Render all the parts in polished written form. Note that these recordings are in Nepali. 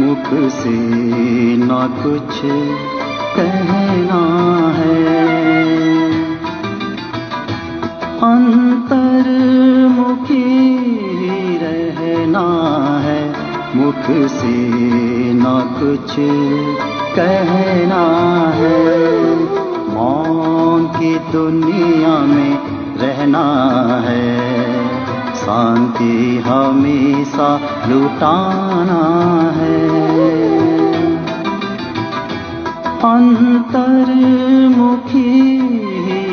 मुख से ना कुछ कहना है। अंतर्मुखी रहना है, मुख से ना कुछ कहना है। मौन की दुनिया में रहना है, शांति हमेशा लुटाना है। अंतर्मुखी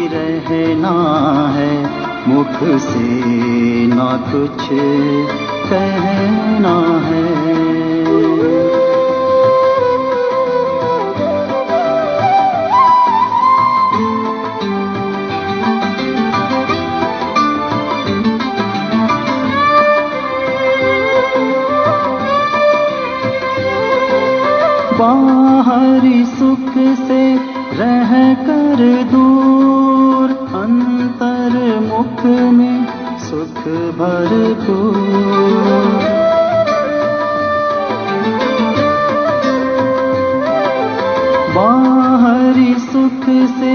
रहना है, मुख से ना कुछ कहना है। बाहरी सुख से रह कर दूर, अंतर्मुख में सुख भरपूर। बाहरी सुख से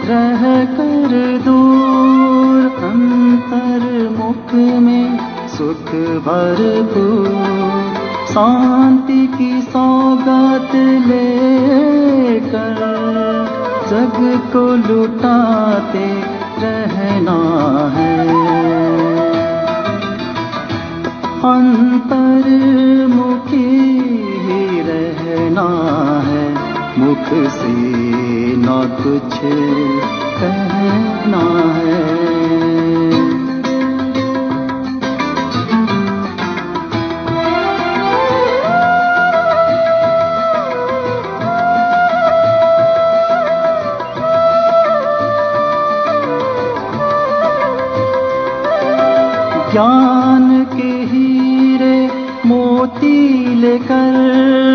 रह कर दूर, अंतर्मुख में सुख भरपूर। शांति की सौगात लेकर जग को लुटाते रहना है। अंतर्मुखी रहना है, मुख से ना कुछ कहना है। ज्ञान के हीरे मोती लेकर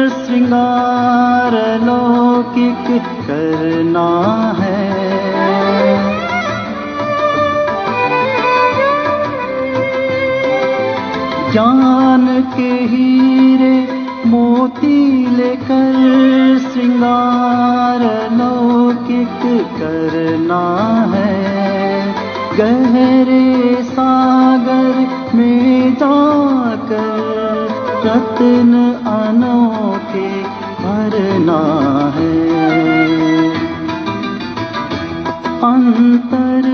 श्रृंगार लौकिक करना है। ज्ञान के हीरे मोती लेकर श्रृंगार लौकिक करना है। गहरे सागर में जाकर रत्न अनोखे भरना है। अंतर्मुखी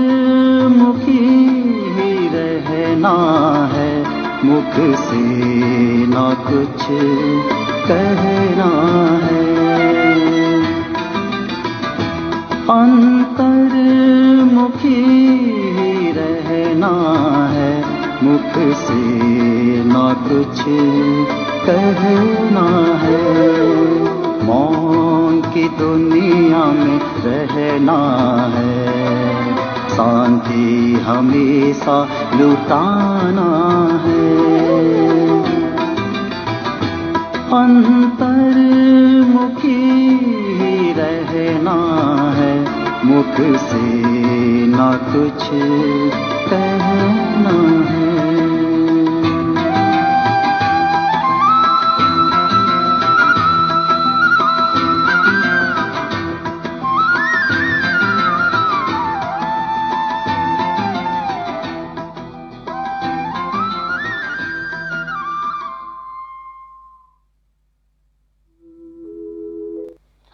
रहना है, मुख से ना कुछ कहना है। अंतर्मुखी रहना है, मुख से ना कुछ कहना है। मौन की दुनिया में रहना है, शांति हमेशा लुटाना है। अंतर्मुखी रहना है, मुख से ना कुछ कहना है।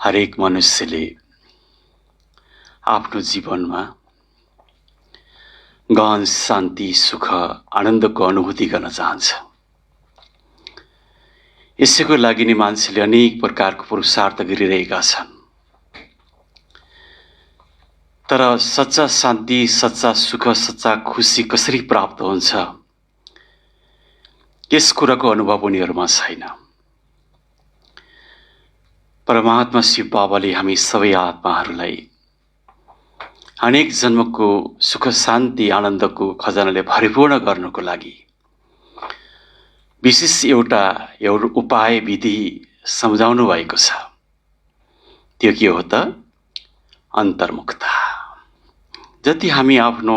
हरेक मनुष्यले आफ्नो जीवनमा गहन शान्ति, सुख, आनन्दको अनुभूति गर्न चाहन्छ। यसैको लागि नै मान्छेले अनेक प्रकारको पुरुषार्थ गरिरहेका छन्। तर सच्चा शान्ति, सच्चा सुख, सच्चा खुसी कसरी प्राप्त हुन्छ, यस कुराको अनुभव उनीहरूमा छैन। परमात्मा शिव बाबाले हामी सबै आत्माहरूलाई अनेक जन्मको सुख, शान्ति, आनन्दको खजानाले भरिपूर्ण गर्नको लागि विशेष एउटा उपाय विधि सम्झाउनु भएको छ। त्यो के हो त? अन्तर्मुखता। जति हामी आफ्नो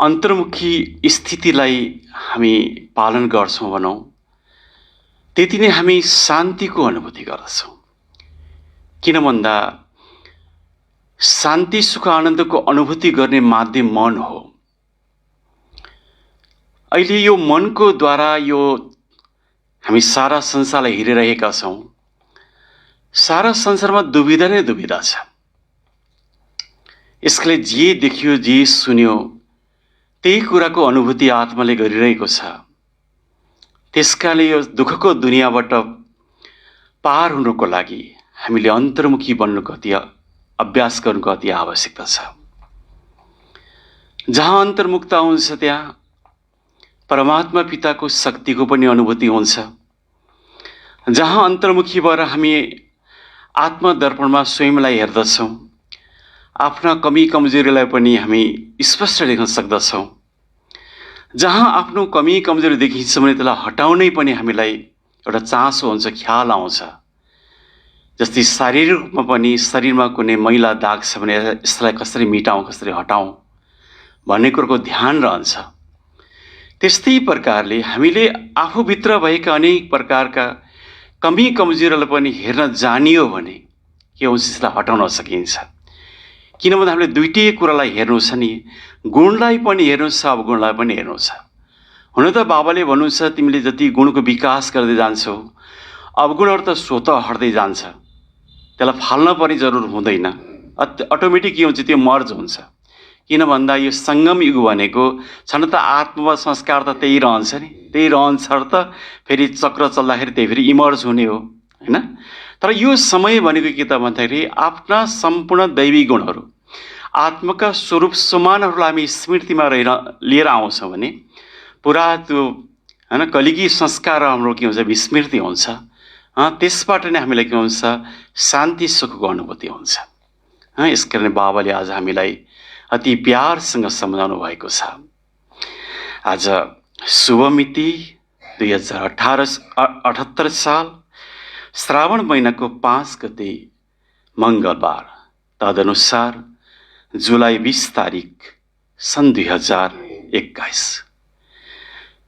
अन्तर्मुखी स्थितिलाई हामी पालन गर्छौं भनौं, त्यति नै हामी शान्तिको अनुभूति गर्दछौँ। किन भन्दा शान्ति सुख आनन्दको अनुभूति गर्ने माध्यम मन हो। अहिले यो मनको द्वारा यो हामी सारा संसारलाई हेरिरहेका छौँ। सारा संसारमा दुविधा नै दुविधा छ। यसले जे देखियो जे सुन्यो त्यही कुराको अनुभूति आत्माले गरिरहेको छ। त्यसकारणले यो दुःखको दुनियाँबाट पार हुनको लागि हामीले अन्तर्मुखी बन्नुको अति अभ्यास गर्नुको अति आवश्यकता छ। जहाँ अन्तर्मुखता हुन्छ त्यहाँ परमात्मा पिताको शक्तिको पनि अनुभूति हुन्छ। जहाँ अन्तर्मुखी भएर हामी आत्मदर्पणमा स्वयंलाई हेर्दछौँ, आफ्ना कमी कमजोरीलाई पनि हामी स्पष्ट देख्न सक्दछौँ। जहाँ आफ्नो कमी कमजोरी देखिन्छ भने त्यसलाई हटाउनै पनि हामीलाई एउटा चासो हुन्छ, ख्याल आउँछ। जस्तै शारीरिक रूपमा पनि शरीरमा कुनै मैला दाग छ भने यसलाई कसरी मेटाउँ, कसरी हटाउँ भन्ने कुरोको ध्यान रहन्छ। त्यस्तै प्रकारले हामीले आफूभित्र भएका अनेक प्रकारका कमी कमजोरीलाई पनि हेर्न जानियो भने के हुन्छ, त्यसलाई हटाउन सकिन्छ। किन भन्दा हामीले दुईटै कुरालाई हेर्नु छ नि, गुणलाई पनि हेर्नु छ, अवगुणलाई पनि हेर्नु छ। हुन त बाबाले भन्नुहुन्छ तिमीले जति गुणको विकास गर्दै जान्छौ अवगुणहरू त स्वतः हट्दै जान्छ, त्यसलाई फाल्न पनि जरुर हुँदैन, अटोमेटिक के हुन्छ त्यो मर्ज हुन्छ। किन भन्दा यो सङ्गम युग भनेको छन त आत्मा संस्कार त त्यही रहन्छ नि, त्यही रहन्छ त फेरि चक्र चल्दाखेरि त्यही फेरि इमर्ज हुने हो हैन। तर यो समय भनेको के त भन्दाखेरि आफ्ना सम्पूर्ण दैवी गुणहरू आत्माका स्वरूप समानहरूलाई हामी स्मृतिमा लिएर आउँछौँ भने पुरा त्यो हैन कलिगी संस्कार हाम्रो के हुन्छ, विस्मृति हुन्छ। त्यसबाट नै हामीलाई के हुन्छ, शान्ति सुखको अनुभूति हुन्छ। यसकारण बाबाले आज हामीलाई अति प्यारसँग सम्झाउनु भएको छ। आज शुभ मिति 2078 साल श्रावण महिनाको 5 गते मङ्गलबार, तदनुसार जुलाई 20 तारिक सन् 2021।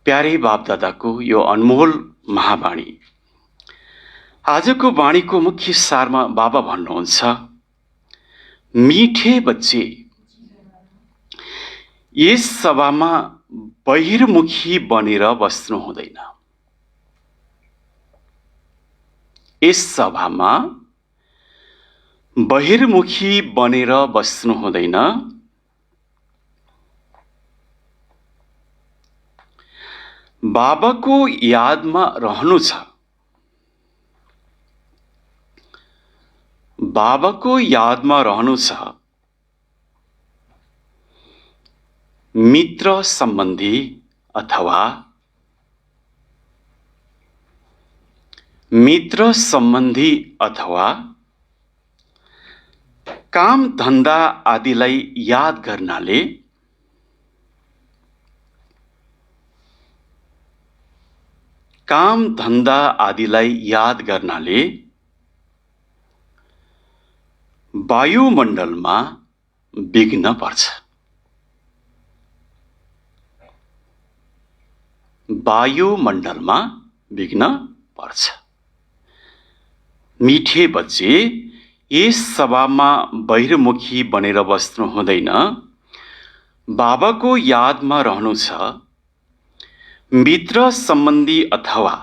प्यारे बापदादाको यो अनमोल महावाणी। आजको वाणीको मुख्य सारमा बाबा भन्नुहुन्छ, मीठे बच्चे यस सभामा बहिर्मुखी बनेर बस्नु हुँदैन। यस सभामा बहिर्मुखी बनेर बस्नु हुँदैन। बाबाको यादमा रहनु छ। बाबाको यादमा रहनु छ। मित्र सम्बन्धी अथवा काम धन्दा आदिलाई याद गर्नाले वायुमण्डलमा विघ्न पर्छ। वायुमण्डलमा विघ्न पर्छ। मीठे बच्चे यस सभामा बहिर्मुखी बनेर बस्नु हुँदैन। बाबाको यादमा रहनु छ। मित्र सम्बन्धी अथवा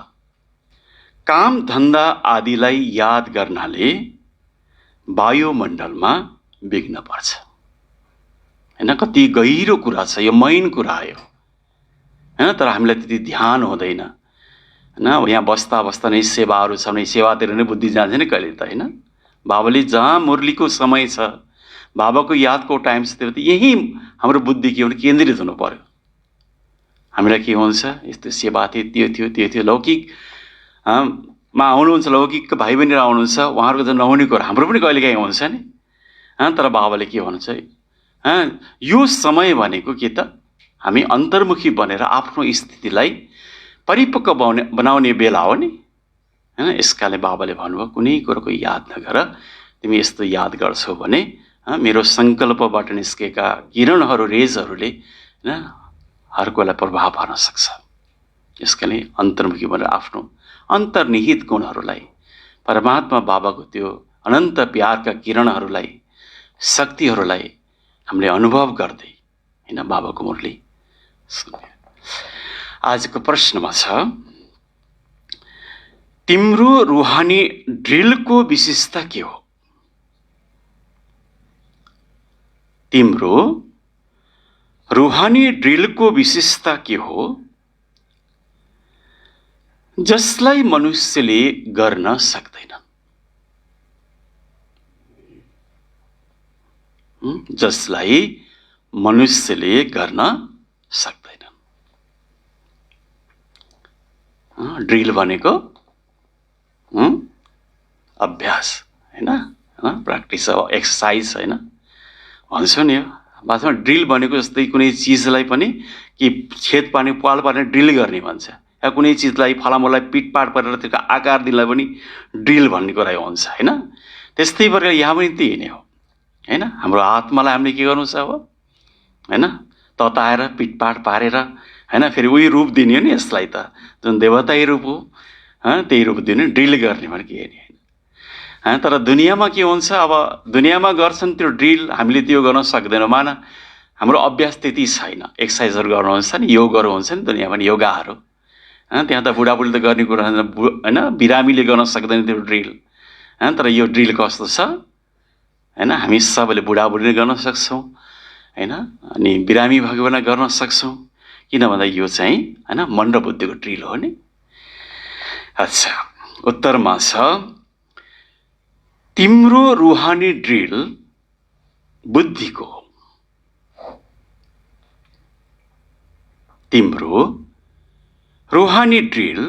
काम धन्दा आदिलाई याद गर्नाले वायुमण्डलमा विघ्न पर्छ। हैन, कति गहिरो कुरा छ यो, मेन कुरा हो हैन। तर हामीलाई त्यति ध्यान हुँदैन हैन। यहाँ बस्दा बस्दा नै सेवाहरू छ भने सेवातिर नै बुद्धि जान्छ नि कहिले त हैन। बाबाले जहाँ मुरलीको समय छ, बाबाको यादको टाइम छ, त्यो त यही हाम्रो बुद्धि के हो केन्द्रित हुनु पर्यो। हामीलाई के हुन्छ, यस्तो सेवा थियो, त्यो थियो लौकिक मा आउनुहुन्छ, लौकिक भाइ बहिनीहरू आउनुहुन्छ, उहाँहरूको त नहुने कुरा हाम्रो पनि कहिलेकाहीँ हुन्छ नि। तर बाबाले के भन्नुहुन्छ, यो समय भनेको के त हामी अन्तर्मुखी बनेर आफ्नो स्थितिलाई परिपक्व बनाउने बेला हो नि हैन। यसकाले बाबाले भन्नुभयो कुनै कुरोको याद नगर, तिमी यस्तो याद गर्छौ भने मेरो सङ्कल्पबाट निस्केका किरणहरू, रेजहरूले हैन हर कोहीलाई प्रभाव पार्न सक्छ। यसका लागि अन्तर्मुखी भनेर आफ्नो अन्तर्निहित गुणहरूलाई, परमात्मा बाबाको त्यो अनन्त प्यारका किरणहरूलाई, शक्तिहरूलाई हामीले अनुभव गर्दै हैन बाबाको मुरली सुन्ने। आजको प्रश्नमा छ, तिम्रो रुहानी ड्रिलको विशेषता के हो? तिम्रो रुहानी ड्रिलको विशेषता के हो जसलाई मनुष्यले गर्न सक्दैन? जसलाई मनुष्यले गर्न सक्दैन। ड्रिल भनेको अभ्यास हैन, प्र्याक्टिस एक्सर्साइज हैन भन्छौँ नि। वास्तवमा ड्रिल भनेको जस्तै कुनै चिजलाई पनि कि छेद पार्ने, पाल पार्ने ड्रिल गर्ने भन्छ, या कुनै चिजलाई फलामलाई पिटपाट पारेर त्यसको आकार दिनलाई पनि ड्रिल भन्ने कुरा हुन्छ हैन। त्यस्तै प्रकार यहाँ पनि त्यही नै हो हैन। हाम्रो आत्मालाई हामीले के गर्नु छ अब हैन, तताएर पिटपाट पारेर हैन, फेरि उही रूप दिने हो नि यसलाई त, जुन देवताई रूप हो त्यही रूप दिने, ड्रिल गर्ने भने के नि हैन। तर दुनियाँमा के हुन्छ, अब दुनियाँमा गर्छन् त्यो ड्रिल, हामीले त्यो गर्न सक्दैनौँ। मान हाम्रो अभ्यास त्यति छैन, एक्सर्साइजहरू गर्नुहुन्छ नि, योगहरू हुन्छ नि दुनियाँमा नि, योगाहरू त्यहाँ त बुढाबुढीले त गर्ने कुरा हैन, बिरामीले गर्न सक्दैन त्यो ड्रिल तर यो ड्रिल कस्तो छ हैन, हामी सबैले बुढाबुढीले गर्न सक्छौँ हैन, अनि बिरामी भएको बेला गर्न सक्छौँ, किन भन्दा यो चाहिँ हैन मन र बुद्धिको ड्रिल हो नि। अच्छा, उत्तरमा छ, तिम्रो रुहानी ड्रिल बुद्धिको हो। तिम्रो रुहानी ड्रिल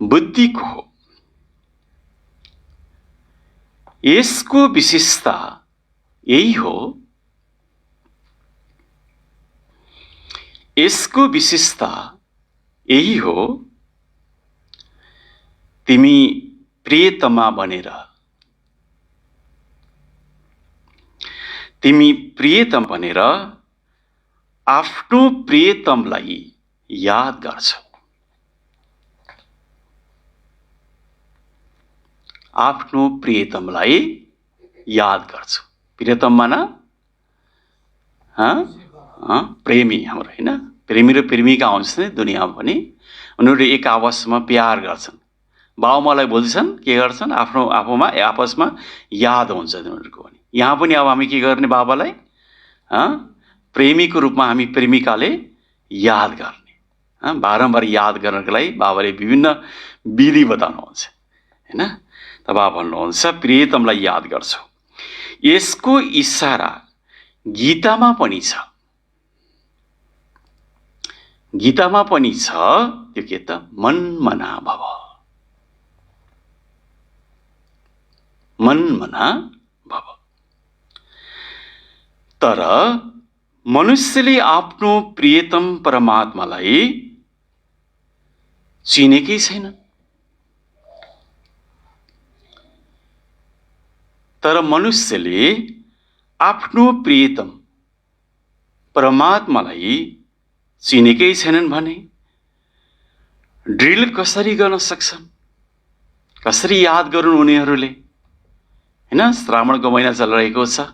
बुद्धिको हो। यसको विशेषता यही हो, यसको विशेषता यही हो, तिमी प्रियतमा बनेर, तिमी प्रियतम बनेर आफ्नो प्रियतमलाई याद गर्छौ। आफ्नो प्रियतमलाई याद गर्छौ। प्रियतम माना प्रेमी हाम्रो हैन, प्रेमी र प्रेमिका हुन्छ नि दुनियाँमा पनि, उनीहरू एक आपसमा प्यार गर्छन्, बाउमालाई बोल्छन्, के गर्छन्, आफ्नो आफूमा आपसमा याद हुन्छ उनीहरूको पनि। यहाँ पनि अब हामी के गर्ने, बाबालाई प्रेमीको रूपमा हामी प्रेमिकाले याद गर्ने, बारम्बार याद गर्नको लागि बाबाले विभिन्न विधि बताउनुहुन्छ हैन। त बाबा भन्नुहुन्छ प्रियतमलाई याद गर्छौ। यसको इशारा गीतामा पनि छ, गीतामा पनि छ, त्यो के त, मन मना भव, मन मना भव। तर मनुष्यले आफ्नो प्रियतम परमात्मालाई चिनेकै छैन। तर मनुष्यले आफ्नो प्रियतम परमात्मालाई चिनेकै छैनन् भने ड्रिल कसरी गर्न सक्छन्, कसरी याद गरून् उनीहरूले हैन। श्रावणको महिना चलिरहेको छ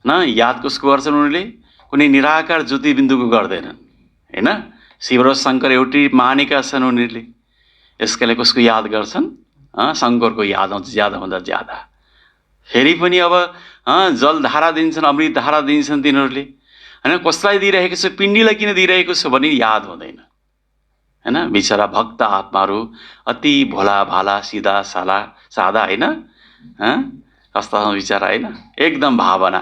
न, याद कसको गर्छन् उनीहरूले, कुनै निराकार ज्योतिबिन्दुको गर्दैनन् हैन। शिव र शङ्कर एउटै मानेका छन् उनीहरूले, यसका लागि कसको याद गर्छन्, शङ्करको याद आउँछ ज्यादाभन्दा ज्यादा। फेरि पनि अब जलधारा दिन्छन्, अमृत धारा दिन्छन् तिनीहरूले हैन। कसलाई दिइरहेको छ, पिण्डीलाई किन दिइरहेको छ भने याद हुँदैन हैन। बिचरा भक्त आत्माहरू अति भोला भाला सिधा साला सादा हैन, कस्ता बिचरा हैन, एकदम भावना,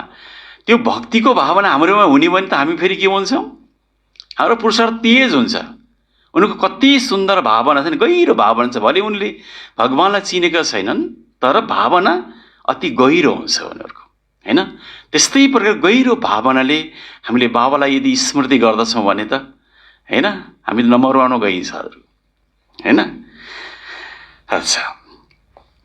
त्यो भक्तिको भावना हाम्रोमा हुने भने त हामी फेरि के भन्छौँ, हाम्रो पुरुषार्थ तेज हुन्छ। उनीहरूको कति सुन्दर भावना छ नि, गहिरो भावना छ, भले उनले भगवानलाई चिनेका छैनन् तर भावना अति गहिरो हुन्छ उनीहरूको हैन। त्यस्तै प्रकार गहिरो भावनाले हामीले बाबालाई यदि स्मृति गर्दछौँ भने त हैन, हामी नम्बर 1 गइन्छ हैन। अच्छा,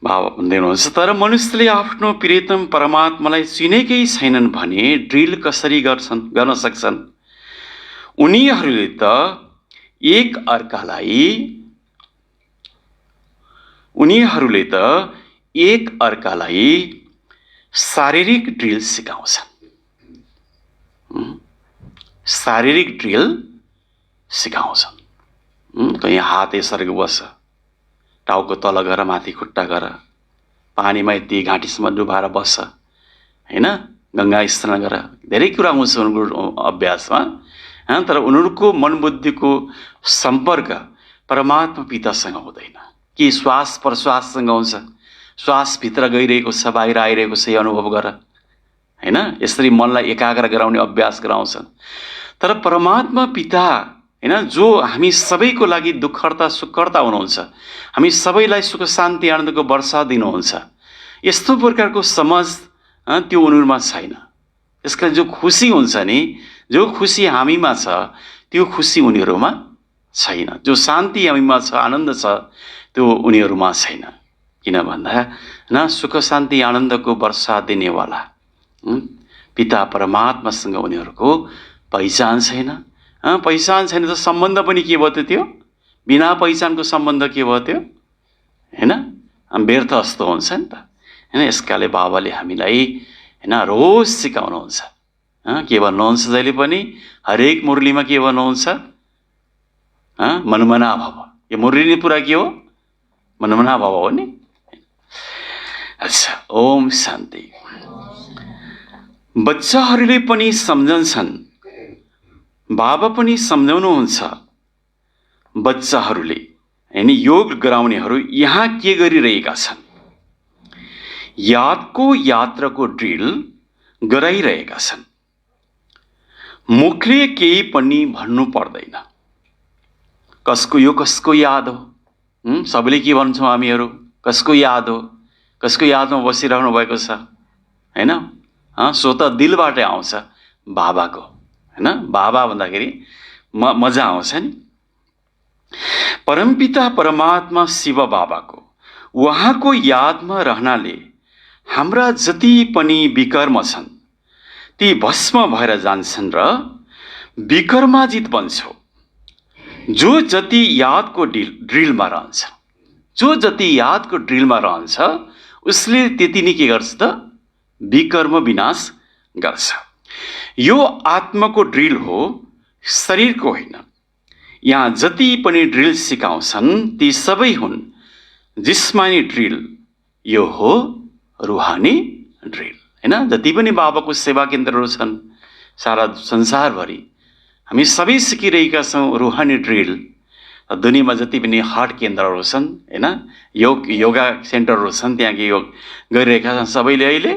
बाबा भन्दै हुनुहुन्छ, तर मनुष्यले आफ्नो प्रियतम परमात्मालाई चिनेकै छैनन् भने ड्रिल कसरी गर्न सक्छन्? उनीहरूले त एक अर्कालाई उनीहरूले त एक अर्कालाई शारीरिक ड्रिल सिकाउँछन्। शारीरिक ड्रिल सिकाउँछन्। कहीँ हात यसरी बस, टाउको तल गर, माथि खुट्टा गर, पानीमा यति घाँटीसम्म डुबाएर बस, होइन, गङ्गा स्नान गर, धेरै कुरा हुन्छ उनीहरूको अभ्यासमा। तर उनीहरूको मनबुद्धिको सम्पर्क परमात्मा पितासँग हुँदैन। कि श्वास प्रश्वाससँग हुन्छ, श्वास भित्र गइरहेको छ, बाहिर आइरहेको छ, अनुभव गर, होइन, यसरी मनलाई एकाग्र गराउने अभ्यास गराउँछन्। तर परमात्मा पिता, होइन, जो हामी सबैको लागि दुःखहर्ता सुखहर्ता हुनुहुन्छ, हामी सबैलाई सुख शान्ति आनन्दको वर्षा दिनुहुन्छ, यस्तो प्रकारको समझ त्यो उनीहरूमा छैन। त्यसका जो खुसी हुन्छ नि, जो खुसी हामीमा छ त्यो खुसी उनीहरूमा छैन। जो शान्ति हामीमा छ, आनन्द छ, त्यो उनीहरूमा छैन। किन भन्दा न सुख शान्ति आनन्दको वर्षा दिनेवाला पिता परमात्मासँग उनीहरूको पहिचान छैन। पहिचान छैन त सम्बन्ध पनि के भयो त त्यो? बिना पहिचानको सम्बन्ध के भयो त्यो? होइन, व्यर्थ जस्तो हुन्छ नि त। होइन, यसकाले बाबाले हामीलाई, होइन, रोज सिकाउनुहुन्छ। के भन्नुहुन्छ जहिले पनि? हरेक मुरलीमा के भन्नुहुन्छ? मनमना भव। यो मुरली पुरा के हो? मनमना भव हो नि। अच्छा, ओम शान्ति। बच्चाहरूले पनि सम्झन्छन्, बाबा पनि सम्झाउनुहुन्छ। बच्चाहरूले, यानी योग गराउनेहरू यहाँ के गरिरहेका छन्? यादको यात्राको ड्रिल गराइरहेका छन्। मुखले केही पनि भन्नु पर्दैन। कसको यो कसको याद हो? सबैले के भन्छौँ हामीहरू? कसको याद हो? कसको यादमा बसिरहनु भएको छ? होइन, सो त दिलबाटै आउँछ, बाबाको। होइन, बाबा भन्दाखेरि मजा आउँछ नि। परमपिता परमात्मा शिव बाबाको, उहाँको यादमा रहनाले हाम्रा जति पनि विकर्म छन् ती भस्म भएर जान्छन् र विकर्माजित बन्छौँ। जो जति यादको ड्रिलमा रहन्छ, जो जति यादको ड्रिलमा रहन्छ, उसले त्यति नै के गर्छ त? विकर्म विनाश गर्छ। यो आत्माको ड्रिल हो, शरीरको होइन। यहाँ जति पनि ड्रिल सिकाउँछन् ती सबै हुन् जिस्मानी ड्रिल। यो हो रुहानी ड्रिल। होइन, जति पनि बाबाको सेवा केन्द्रहरू छन् सारा संसारभरि, हामी सबै सिकिरहेका छौँ रुहानी ड्रिल। दुनियाँमा जति पनि हार्ट केन्द्रहरू छन्, होइन, योगा सेन्टरहरू छन्, त्यहाँ के योग गरिरहेका छन् सबैले अहिले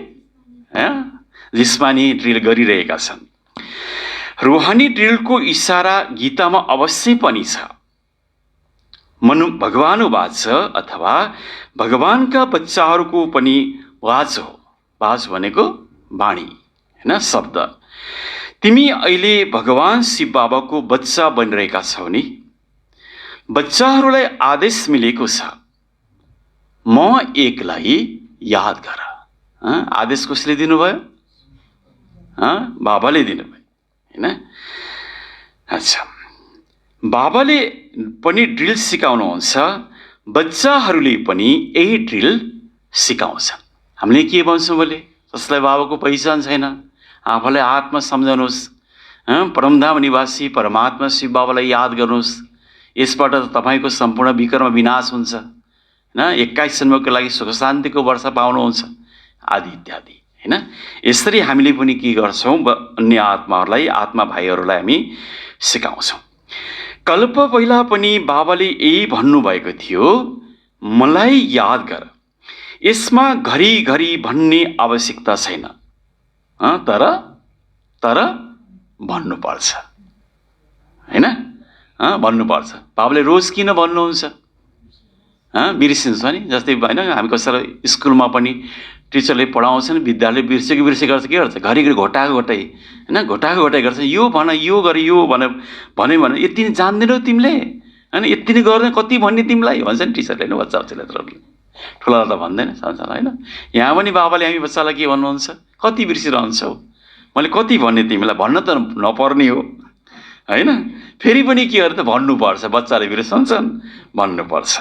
जिस्मानी ड्रिल गरिरहेका छन्। रुहानी ड्रिलको इसारा गीतामा अवश्य पनि छ। भगवानुवाच अथवा भगवानका बच्चाहरूको पनि वाच हो। वाच भनेको वाणी, होइन, शब्द। तिमी अहिले भगवान शिव बाबाको बच्चा बनिरहेका छौ नि। बच्चाहरूलाई आदेश मिलेको छ, म एकलाई याद गर। आदेश कसले दिनुभयो? बाबाले दिनुभयो, होइन। अच्छा, बाबाले पनि ड्रिल सिकाउनुहुन्छ, बच्चाहरूले पनि यही ड्रिल सिकाउँछन्। हामीले के भन्छौँ भने, जसलाई बाबाको पहिचान छैन आफूलाई आत्मा सम्झाउनुहोस्, परमधाम निवासी परमात्मा शिव बाबालाई याद गर्नुहोस्, यसबाट तपाईँको सम्पूर्ण विकर्म विनाश हुन्छ, होइन, 21 जन्मको लागि सुख शान्तिको वर्षा पाउनुहुन्छ, आदि इत्यादि। होइन, यसरी हामीले पनि के गर्छौँ? अन्य आत्माहरूलाई, आत्मा भाइहरूलाई हामी सिकाउँछौँ। कल्प पहिला पनि बाबाले यही भन्नुभएको थियो, मलाई याद गर। यसमा घरिघरि भन्ने आवश्यकता छैन, तर भन्नुपर्छ, होइन, भन्नुपर्छ। बाबाले रोज किन भन्नुहुन्छ? बिर्सिन्छ नि। जस्तै होइन, हामी कसैलाई स्कुलमा पनि टिचरले पढाउँछन्, विद्यार्थीले बिर्सेको गर्छ, के गर्छ? घरिघरि घोटाएको घोटाइ, होइन, घोटाएको घोटाइ गर्छ। यो भन, यो गर, यो भन्यो भने यति नै जान्दैनौ तिमीले, होइन, यति नै गर्दैन, कति भन्ने तिमीलाई भन्छ नि टिचरले, होइन, बच्चाले त ठुलालाई त भन्दैन संसार, होइन। यहाँ पनि बाबाले हामी बच्चालाई के भन्नुहुन्छ? कति बिर्सिरहन्छौ? मैले कति भन्ने तिमीलाई? भन्न त नपर्ने हो, हैन? फेरि पनि के अरे त भन्नुपर्छ, बच्चाले बिर्सन्छन् भन्नुपर्छ।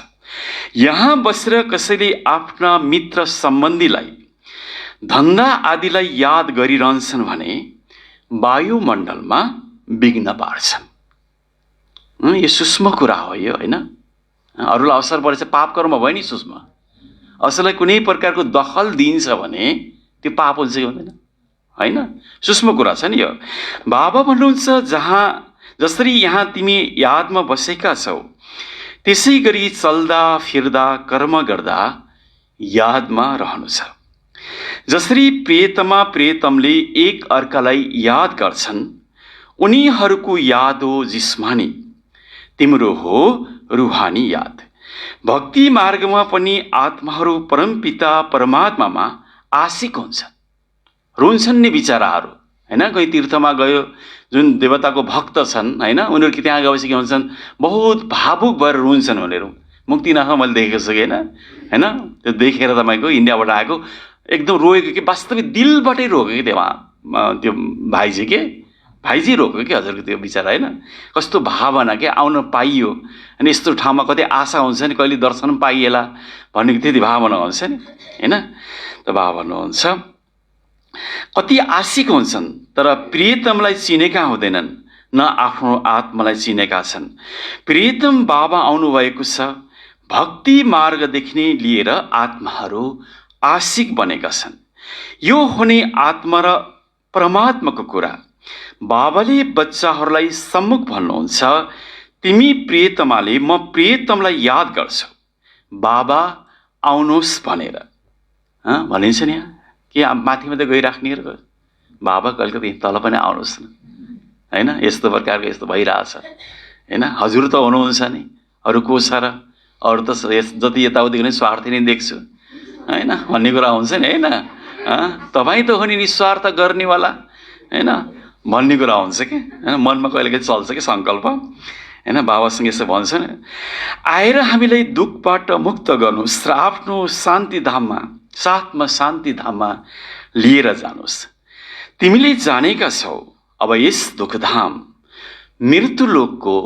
यहाँ बसेर कसैले आफ्ना मित्र सम्बन्धीलाई धन्दा आदिलाई याद गरिरहन्छन् भने वायुमण्डलमा विघ्न पार्छन्। यो सूक्ष्म कुरा हो यो, होइन? अरूलाई अवसर परेछ पाप कर्म भयो नि सूक्ष्म। असललाई कुनै प्रकारको दखल दिन्छ भने त्यो पाप हुन्छ कि हुँदैन? होइन, सूक्ष्म कुरा छ नि यो। बाबा भन्नुहुन्छ जसरी यहाँ तिमी यादमा बसेका छौ त्यसै गरी चल्दा फिर्दा कर्म गर्दा यादमा रहनु छ। जसरी प्रियतमा प्रियतमले एक अर्कालाई याद गर्छन्, उनीहरूको याद हो जिस्मानी, तिम्रो हो रूहानी याद। भक्ति मार्गमा पनि आत्माहरू परमपिता परमात्मामा आशिक हुन्छन्, रुन्छन् नि बिचराहरू, होइन? कोही तीर्थमा गयो, जुन देवताको भक्त छन्, होइन? उनीहरू त्यहाँ गएपछि के हुन्छन्, बहुत भावुक भएर रुन्छन् उनीहरू। मुक्तिनाथमा मैले देखेको छु कि होइन? त्यो देखेर तपाईँको इन्डियाबाट आएको एकदम रोएको कि वास्तविक दिलबाटै रोक्यो कि त्यो भाइजी के भाइजी रोक्यो कि हजुरको त्यो विचार, होइन? कस्तो भावना के आउन पाइयो, अनि यस्तो ठाउँमा कति आशा हुन्छ नि, कहिले दर्शन पाइएला भन्ने त्यति भावना हुन्छ नि, होइन? त बाबा भन्नुहुन्छ कति आशिक हुन्छन् तर प्रियतमलाई चिनेका हुँदैनन्, न आफ्नो आत्मालाई चिनेका छन्। प्रियतम बाबा आउनुभएको छ, भक्ति मार्गदेखि नै लिएर आत्माहरू आशिक बनेका छन्। यो हुने आत्मा र परमात्माको कुरा बाबाले बच्चाहरूलाई सम्मुख भन्नुहुन्छ, तिमी प्रियतमाले म प्रियतमलाई याद गर्छौ, बाबा आउनुहोस् भनेर भनिन्छ नि। के माथि मात्रै गइराख्नेहरू बाबा कहिले कति तल पनि आउनुहोस् न, होइन? यस्तो प्रकारको यस्तो भइरहेछ, होइन? हजुर त हुनुहुन्छ नि, अरू को छ र? अरू त जति यताउति गर्ने स्वार्थी नै देख्छु, होइन? भन्ने कुरा हुन्छ नि, होइन? तपाईँ त हो नि निस्वार्थ गर्नेवाला, होइन? भन्ने कुरा हुन्छ कि, होइन? मनमा कहिलेकाहीँ चल्छ कि सङ्कल्प, होइन? बाबासँग यसो भन्छ नि, आएर हामीलाई दुःखबाट मुक्त गर्नुहोस् र आफ्नो शान्तिधाममा साथमा शान्तिधाममा लिएर जानुहोस्। तिमीले जानेका छौ अब यस दुःखधाम मृत्युलोकको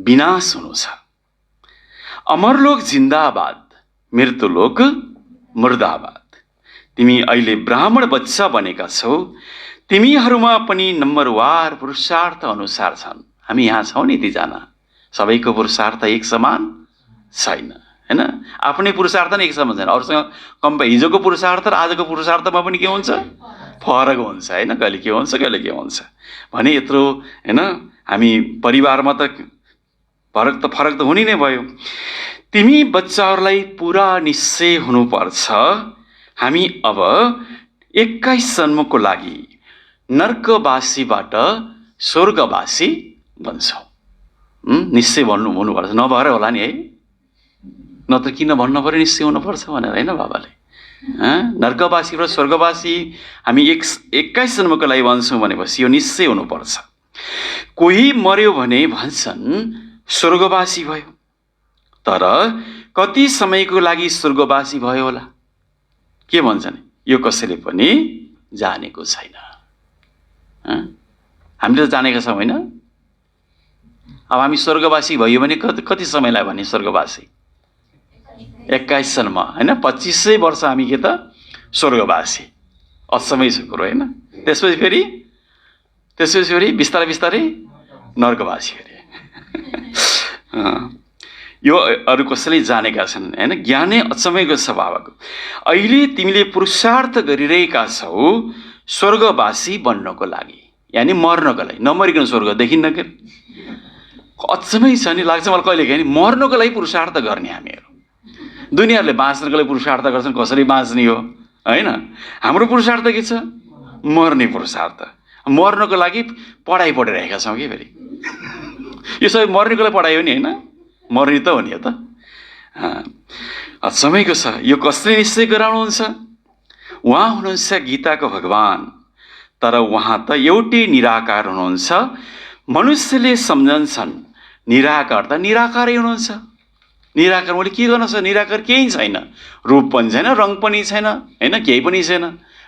विनाश हुनु छ। अमरलोक जिन्दाबाद, मृत्युलोक मुर्दाबाद। तिमी अहिले ब्राह्मण बच्चा बनेका छौ, तिमीहरूमा पनि नम्बरवार पुरुषार्थ अनुसार छन्। हामी यहाँ छौँ नि तीजना, सबैको पुरुषार्थ एक समान छैन, होइन? आफ्नै पुरुषार्थ नै एक समान छैन, अरूसँग कम्पेयर। हिजोको पुरुषार्थ र आजको पुरुषार्थमा पनि के हुन्छ, फरक हुन्छ, होइन? कहिले के हुन्छ कहिले के हुन्छ भने यत्रो, होइन? हामी परिवारमा त फरक त हुने नै भयो। तिमी बच्चाहरूलाई पुरा निश्चय हुनुपर्छ, हामी अब 21 जन्मको लागि नर्कवासीबाट स्वर्गवासी बन्छौँ। निश्चय हुनुपर्छ, नभएर होला नि, है? नत्र किन भन्नु पर्यो निश्चय हुनुपर्छ भनेर, होइन? बाबाले नर्कवासीबाट स्वर्गवासी हामी 21 जन्मको लागि बन्छौँ भनेपछि यो निश्चय हुनुपर्छ। कोही मर्यो भने भन्छन् स्वर्गवासी भयो, तर कति समयको लागि स्वर्गवासी भयो होला के भन्छन्, यो कसैले पनि जानेको छैन। हामीले त जानेका छौँ, होइन? अब हामी स्वर्गवासी भयो भने कति समयलाई भने स्वर्गवासी 21 जन्म, होइन? 2500 वर्ष हामी के त स्वर्गवासी, अचम्मै छ कुरो, होइन? त्यसपछि फेरि बिस्तारै बिस्तारै नर्कवासी अरे। यो अरू कसैले जानेका छन्, होइन? ज्ञानै अचम्मैको छ बाबाको। अहिले तिमीले पुरुषार्थ गरिरहेका छौ स्वर्गवासी बन्नको लागि, यानि मर्नको लागि। नमरिकन स्वर्ग देखिन्न के? अचम्मै छ नि, लाग्छ मलाई कहिलेकाहीँ मर्नको लागि पुरुषार्थ गर्ने हामीहरू। दुनियाँहरूले बाँच्नको लागि पुरुषार्थ गर्छन्, कसरी बाँच्ने हो, होइन? हाम्रो पुरुषार्थ के छ? मर्ने पुरुषार्थ। मर्नको लागि पढाइ पढिरहेका छौँ कि फेरि यो सबै मर्नेको लागि पढाइ हो नि, होइन? मर्ने त हो नि, हो त? समयको छ। यो कसले निश्चय गराउनुहुन्छ? उहाँ हुनुहुन्छ गीताको भगवान, तर उहाँ त एउटै निराकार हुनुहुन्छ। मनुष्यले सम्झन्छन् निराकार त निराकारै हुनुहुन्छ। निराकार मैले के गर्न सक्छ? निराकार केही छैन, रूप पनि छैन, रङ पनि छैन, होइन? केही पनि छैन।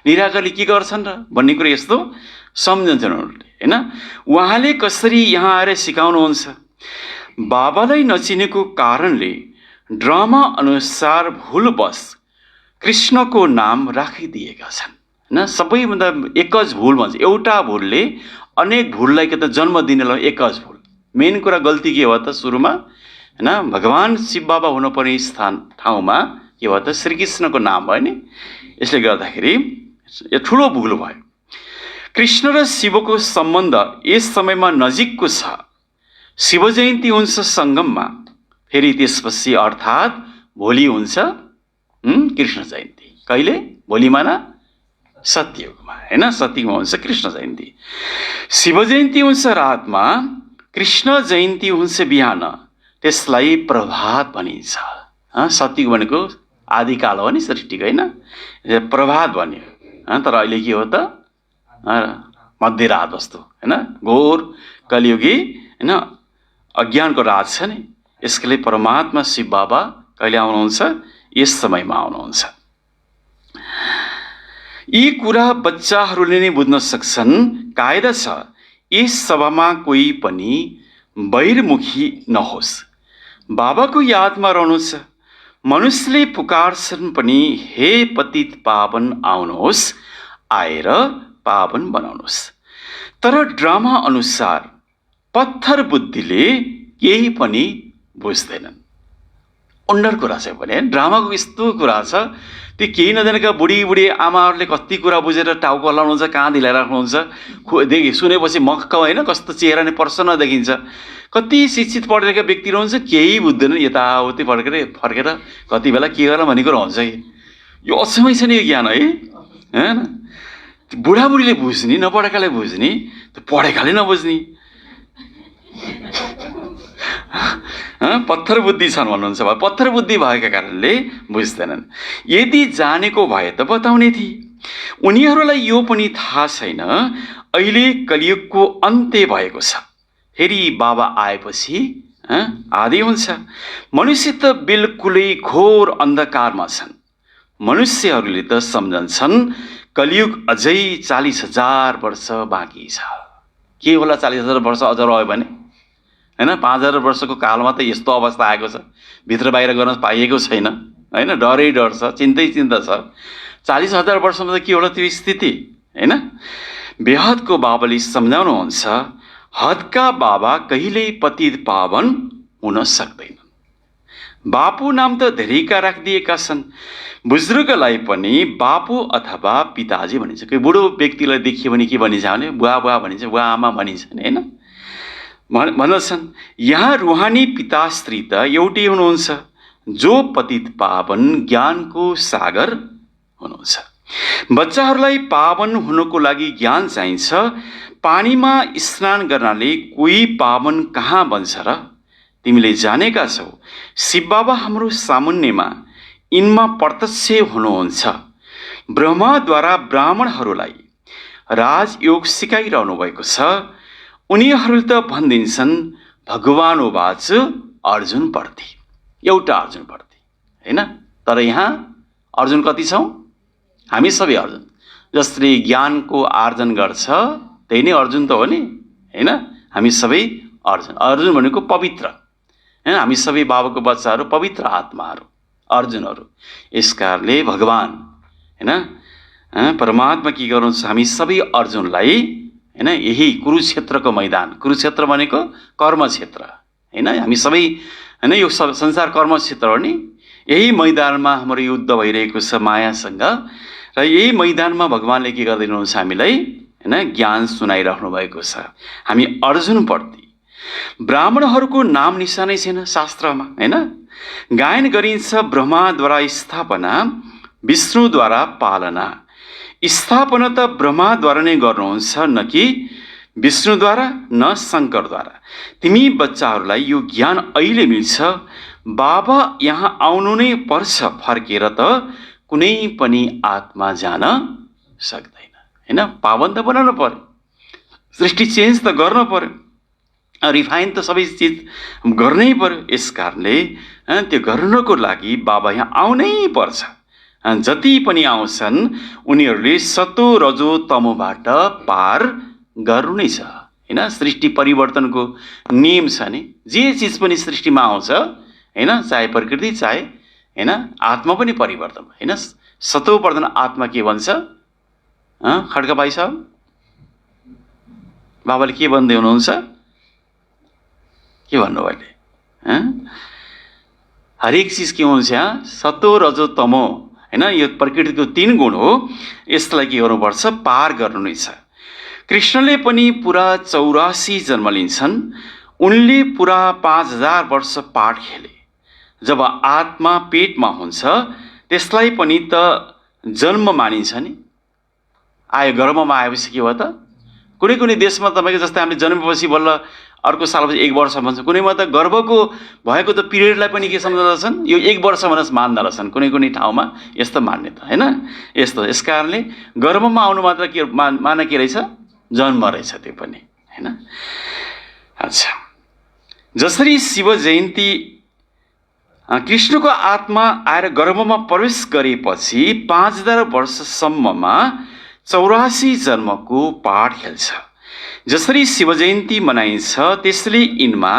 निराकारले के गर्छन् र भन्ने कुरो यस्तो सम्झन्छन् उनीहरूले, हैन। उहाँले कसरी यहाँ आएर सिकाउनुहुन्छ, बाबालाई नचिनेको कारणले ड्रामा अनुसार भुलवश कृष्णको नाम राखिदिएका छन् हैन। सबैभन्दा एकज भुल भन्छ, एउटा भुलले अनेक भुललाई के त जन्म दिनेलाई एकज भुल। मेन कुरा गल्ती के हो त सुरुमा हैन, भगवान शिव बाबा हुनुपर्ने ठाउँमा के भयो त श्रीकृष्णको नाम भयो नि। यसले गर्दाखेरि यो ठुलो भुल भयो। कृष्ण र शिवको सम्बन्ध यस समयमा नजिकको छ। शिव जयन्ती हुन्छ सङ्गममा, फेरि त्यसपछि अर्थात् भोलि हुन्छ कृष्ण जयन्ती। कहिले? भोलि माना सत्ययुगमा हैन, सत्ययुगमा हुन्छ कृष्ण जयन्ती। शिव जयन्ती हुन्छ रातमा, कृष्ण जयन्ती हुन्छ बिहान, त्यसलाई प्रभात भनिन्छ। सत्ययुग भनेको आदिकाल हो नि सृष्टिको हैन, प्रभात भन्यो। तर अहिले के हो त मध्यरात जस्तो हैन, घोर कलियुगी हैन, अज्ञानको रात छ नि। यसले परमात्मा शिव बाबा कहिले आउनुहुन्छ? यस समयमा आउनुहुन्छ। यी कुरा बच्चाहरूले नै बुझ्न सक्छन्। कायदा छ, यस सभामा कोही पनि बहिर्मुखी नहोस्, बाबाको यादमा रहनुहोस्। मनुष्यले पुकार्छन् पनि, हे पतित पावन आउनुहोस्, आएर पावन बनाउनुहोस्। तर ड्रामा अनुसार पत्थर बुद्धिले केही पनि बुझ्दैनन्। अन्डर कुरा छ भने ड्रामाको यस्तो कुरा छ, त्यो केही नजानेका बुढी आमाहरूले कति कुरा बुझेर टाउको हल्लाउनुहुन्छ, काँध हिलाइराख्नुहुन्छ। सुनेपछि मक्क होइन, कस्तो चेहरा नै प्रसन्न देखिन्छ। कति शिक्षित पढेका व्यक्ति रहन्छ, केही बुझ्दैनन्, यताउति फर्केर कति बेला के गर्न भन्ने कुरा हुन्छ। यो अचम्मै छ नि यो ज्ञान है हैन। बुढाबुढीले बुझ्ने, नपढेकाले बुझ्ने, पढेकाले नबुझ्ने। पत्थर बुद्धि छन् भन्नुहुन्छ, पत्थर बुद्धि भएका कारणले बुझ्दैनन्। यदि जानेको भए त बताउने थिए। उनीहरूलाई यो पनि थाहा छैन अहिले कलियुगको अन्त्य भएको छ, फेरि बाबा आएपछि आदि हुन्छ। मनुष्य त बिल्कुलै घोर अन्धकारमा छन्। मनुष्यहरूले त सम्झन्छन् कलियुग अझै 40,000 वर्ष बाँकी छ। के होला 40,000 वर्ष अझ रह्यो भने हैन। 5,000 वर्षको कालमा त यस्तो अवस्था आएको छ, भित्र बाहिर गर्न पाइएको छैन हैन। डरै डर छ, चिन्तै चिन्ता छ। 40,000 वर्षमा त के होला त्यो स्थिति हैन। बेहदको बाबाले सम्झाउनुहुन्छ, हदका बाबा कहिल्यै पतित पावन हुन सक्दैन। बापु नाम त धेरैका राखिदिएका छन्। बुजुर्गलाई पनि बापु अथवा पिताजी भनिन्छ। कोही बुढो व्यक्तिलाई देखियो भने के भनिन्छ भने बुवा बुवा भनिन्छ, बुवा आमा भनिन्छ हैन, भन्दछन्। यहाँ रुहानी पिताश्री त एउटै हुनुहुन्छ, जो पतित पावन ज्ञानको सागर हुनुहुन्छ। बच्चाहरूलाई पावन हुनको लागि ज्ञान चाहिन्छ। पानीमा स्नान गर्नाले कोही पावन कहाँ बन्छ र? तिमीले जानेका छौ, शिव बाबा हाम्रो सामुन्नेमा यिनमा प्रत्यक्ष हुनुहुन्छ। ब्रह्माद्वारा ब्राह्मणहरूलाई राजयोग सिकाइरहनु भएको छ। उनीहरूले त भनिदिन्छन् भगवान उवाच अर्जुन प्रति, एउटा अर्जुन प्रति हैन। तर यहाँ अर्जुन कति छौँ? हामी सबै अर्जुन। जसले ज्ञानको आर्जन गर्छ त्यही नै अर्जुन त हो नि हैन। हामी सबै अर्जुन। अर्जुन भनेको पवित्र हैन। हामी सबै बाबाको बच्चाहरू, पवित्र आत्माहरू, अर्जुनहरू। यस कारणले भगवान हैन, परमात्मा के गर्नुहुन्छ, हामी सबै अर्जुनलाई हैन यही कुरुक्षेत्रको मैदान, कुरुक्षेत्र भनेको कर्म क्षेत्र हैन। हामी सबै हैन, यो संसार कर्म क्षेत्र हो नि। यही मैदानमा हाम्रो युद्ध भइरहेको छ मायासँग, र यही मैदानमा भगवानले के गरिदिनुहुन्छ हामीलाई हैन, ज्ञान सुनाइराख्नु भएको छ। हामी अर्जुनप्रति। ब्राह्मणहरूको नाम निशानै छैन शास्त्रमा हैन। गायन गरिन्छ ब्रह्माद्वारा स्थापना, विष्णुद्वारा पालना। स्थापना त ब्रह्माद्वारा नै गर्नुहुन्छ, न कि विष्णुद्वारा न शङ्करद्वारा। तिमी बच्चाहरूलाई यो ज्ञान अहिले मिल्छ। बाबा यहाँ आउनु नै पर्छ, फर्केर त कुनै पनि आत्मा जान सक्दैन हैन। पावन त बनाउनु पर्यो, सृष्टि चेन्ज त गर्नु पर्यो, रिफाइन त सबै चिज गर्नै पर्यो। यस कारणले त्यो गर्नको लागि बाबा यहाँ आउनै पर्छ। जति पनि आउँछन् उनीहरूले सतो रजो तमोबाट पार गर्नु नै छ हैन। सृष्टि परिवर्तनको नियम छ नि, जे चिज पनि सृष्टिमा आउँछ हैन, चाहे प्रकृति चाहे हैन आत्मा पनि परिवर्तन हैन। सतोवर्धन आत्मा के भन्छ? खड्का भाइ साहब, बाबाले के भन्दै हुनुहुन्छ? के भन्नु अहिले? हरेक चिज के हुन्छ? सतो रजो तमो हैन, यो प्रकृतिको 3 गुण हो। यसलाई के गर्नुपर्छ? पार गर्नु नै छ। कृष्णले पनि पुरा 84 जन्म लिन्छन्। उनले पुरा 5000 वर्ष पाठ खेले। जब आत्मा पेटमा हुन्छ त्यसलाई पनि त जन्म मानिन्छ नि। आयो गर्भमा आएपछि के भयो त? कुनै कुनै देशमा तपाईँको जस्तै हामीले जन्मेपछि बल्ल अर्को सालपछि 1 वर्ष भन्छ। कुनैमा त गर्भको भएको त पिरियडलाई पनि के सम्झँदछन्? यो 1 वर्ष भनेर मान्दा रहेछन् कुनै कुनै ठाउँमा यस्तो मान्यता हैन। यस्तो यस कारणले गर्भमा आउनु मात्र के माने के रहेछ? जन्म रहेछ त्यो पनि हैन। अच्छा, जसरी शिव जयन्ती कृष्णको आत्मा आएर गर्भमा प्रवेश गरेपछि 5000 वर्षसम्ममा 84 जन्मको पाठ खेल्छ। जसरी शिव जयन्ती मनाइन्छ त्यसरी यिनमा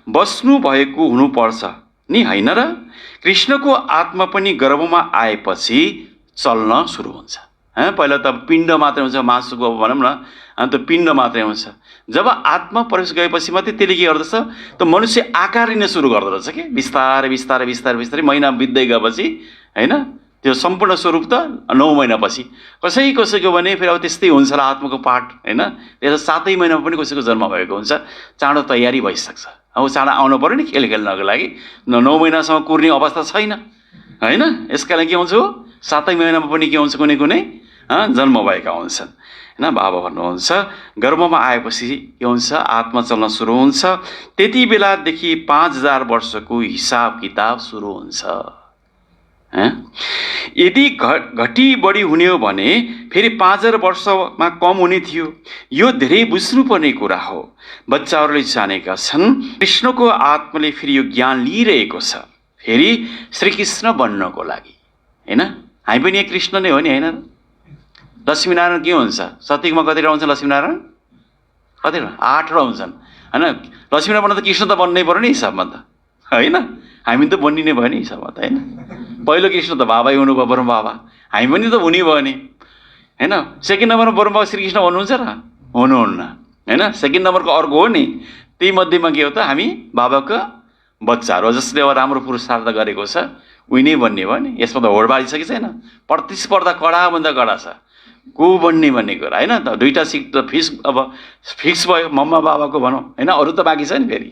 बस्नु भएको हुनुपर्छ नि हैन र? कृष्णको आत्मा पनि गर्भमा आएपछि चल्न सुरु हुन्छ। पहिला त पिण्ड मात्रै हुन्छ, मासुको भनौँ न, अन्त पिण्ड मात्रै हुन्छ। जब आत्मा प्रवेश गएपछि मात्रै त्यसले के गर्दछ? त मनुष्य आकार लिन सुरु गर्दो रहेछ कि बिस्तारै बिस्तारै बिस्तारै बिस्तारै महिना बित्दै गएपछि हैन, त्यो सम्पूर्ण स्वरूप त 9 महिनापछि। कसैको भने फेरि अब त्यस्तै हुन्छ र आत्माको पाठ हैन, त्यसो 7 महिनामा पनि कसैको जन्म भएको हुन्छ। चाँडो तयारी भइसक्छ। अब चाँडो आउनु पर्यो नि खेल खेल्नको लागि। 9 महिनासम्म कुर्ने अवस्था छैन हैन। यसकारण के हुन्छ? 7 महिनामा पनि के हुन्छ? कुनै कुनै जन्म भएका हुन्छन् हैन। बाबा भन्नुहुन्छ गर्भमा आएपछि के हुन्छ? आत्मा चल्न सुरु हुन्छ। त्यति बेलादेखि 5000 वर्षको हिसाब किताब सुरु हुन्छ। यदि घटी बढी हुने हो भने फेरि 5000 वर्षमा कम हुने थियो। यो धेरै बुझ्नुपर्ने कुरा हो। बच्चाहरूले जानेका छन् कृष्णको आत्माले फेरि यो ज्ञान लिइरहेको छ, फेरि श्रीकृष्ण बन्नको लागि हैन। हामी पनि यहाँ कृष्ण नै हो नि हैन। लक्ष्मीनारायण के हुन्छ? सतीकमा कतिवटा हुन्छ लक्ष्मीनारायण? कतिवटा? 8वटा हुन्छन् हैन। लक्ष्मीनारायण बन्न त कृष्ण त बन्नै पर्यो नि हिसाबमा त हैन। हामी त बन्निने भयो नि हिसाबमा त हैन। पहिलो कृष्ण त बाबै हुनुभयो, ब्रह्म बाबा। हामी पनि त हुने भयो नि हैन। सेकेन्ड नम्बरमा ब्रह्म बाबा श्रीकृष्ण हुनुहुन्छ र? हुनुहुन्न हैन। सेकेन्ड नम्बरको अर्को हो नि। त्यही मध्येमा के हो त? हामी बाबाको बच्चाहरू जसले अब राम्रो पुरुषार्थ गरेको छ उही नै बन्ने भयो नि। यसमा त होड बारिसकेको छैन। प्रतिस्पर्धा कडाभन्दा कडा छ। को बन्ने भन्ने कुरा हैन। त 2टा सिट त फिक्स भयो मम्मा बाबाको भनौँ हैन। अरू त बाँकी छ नि फेरि।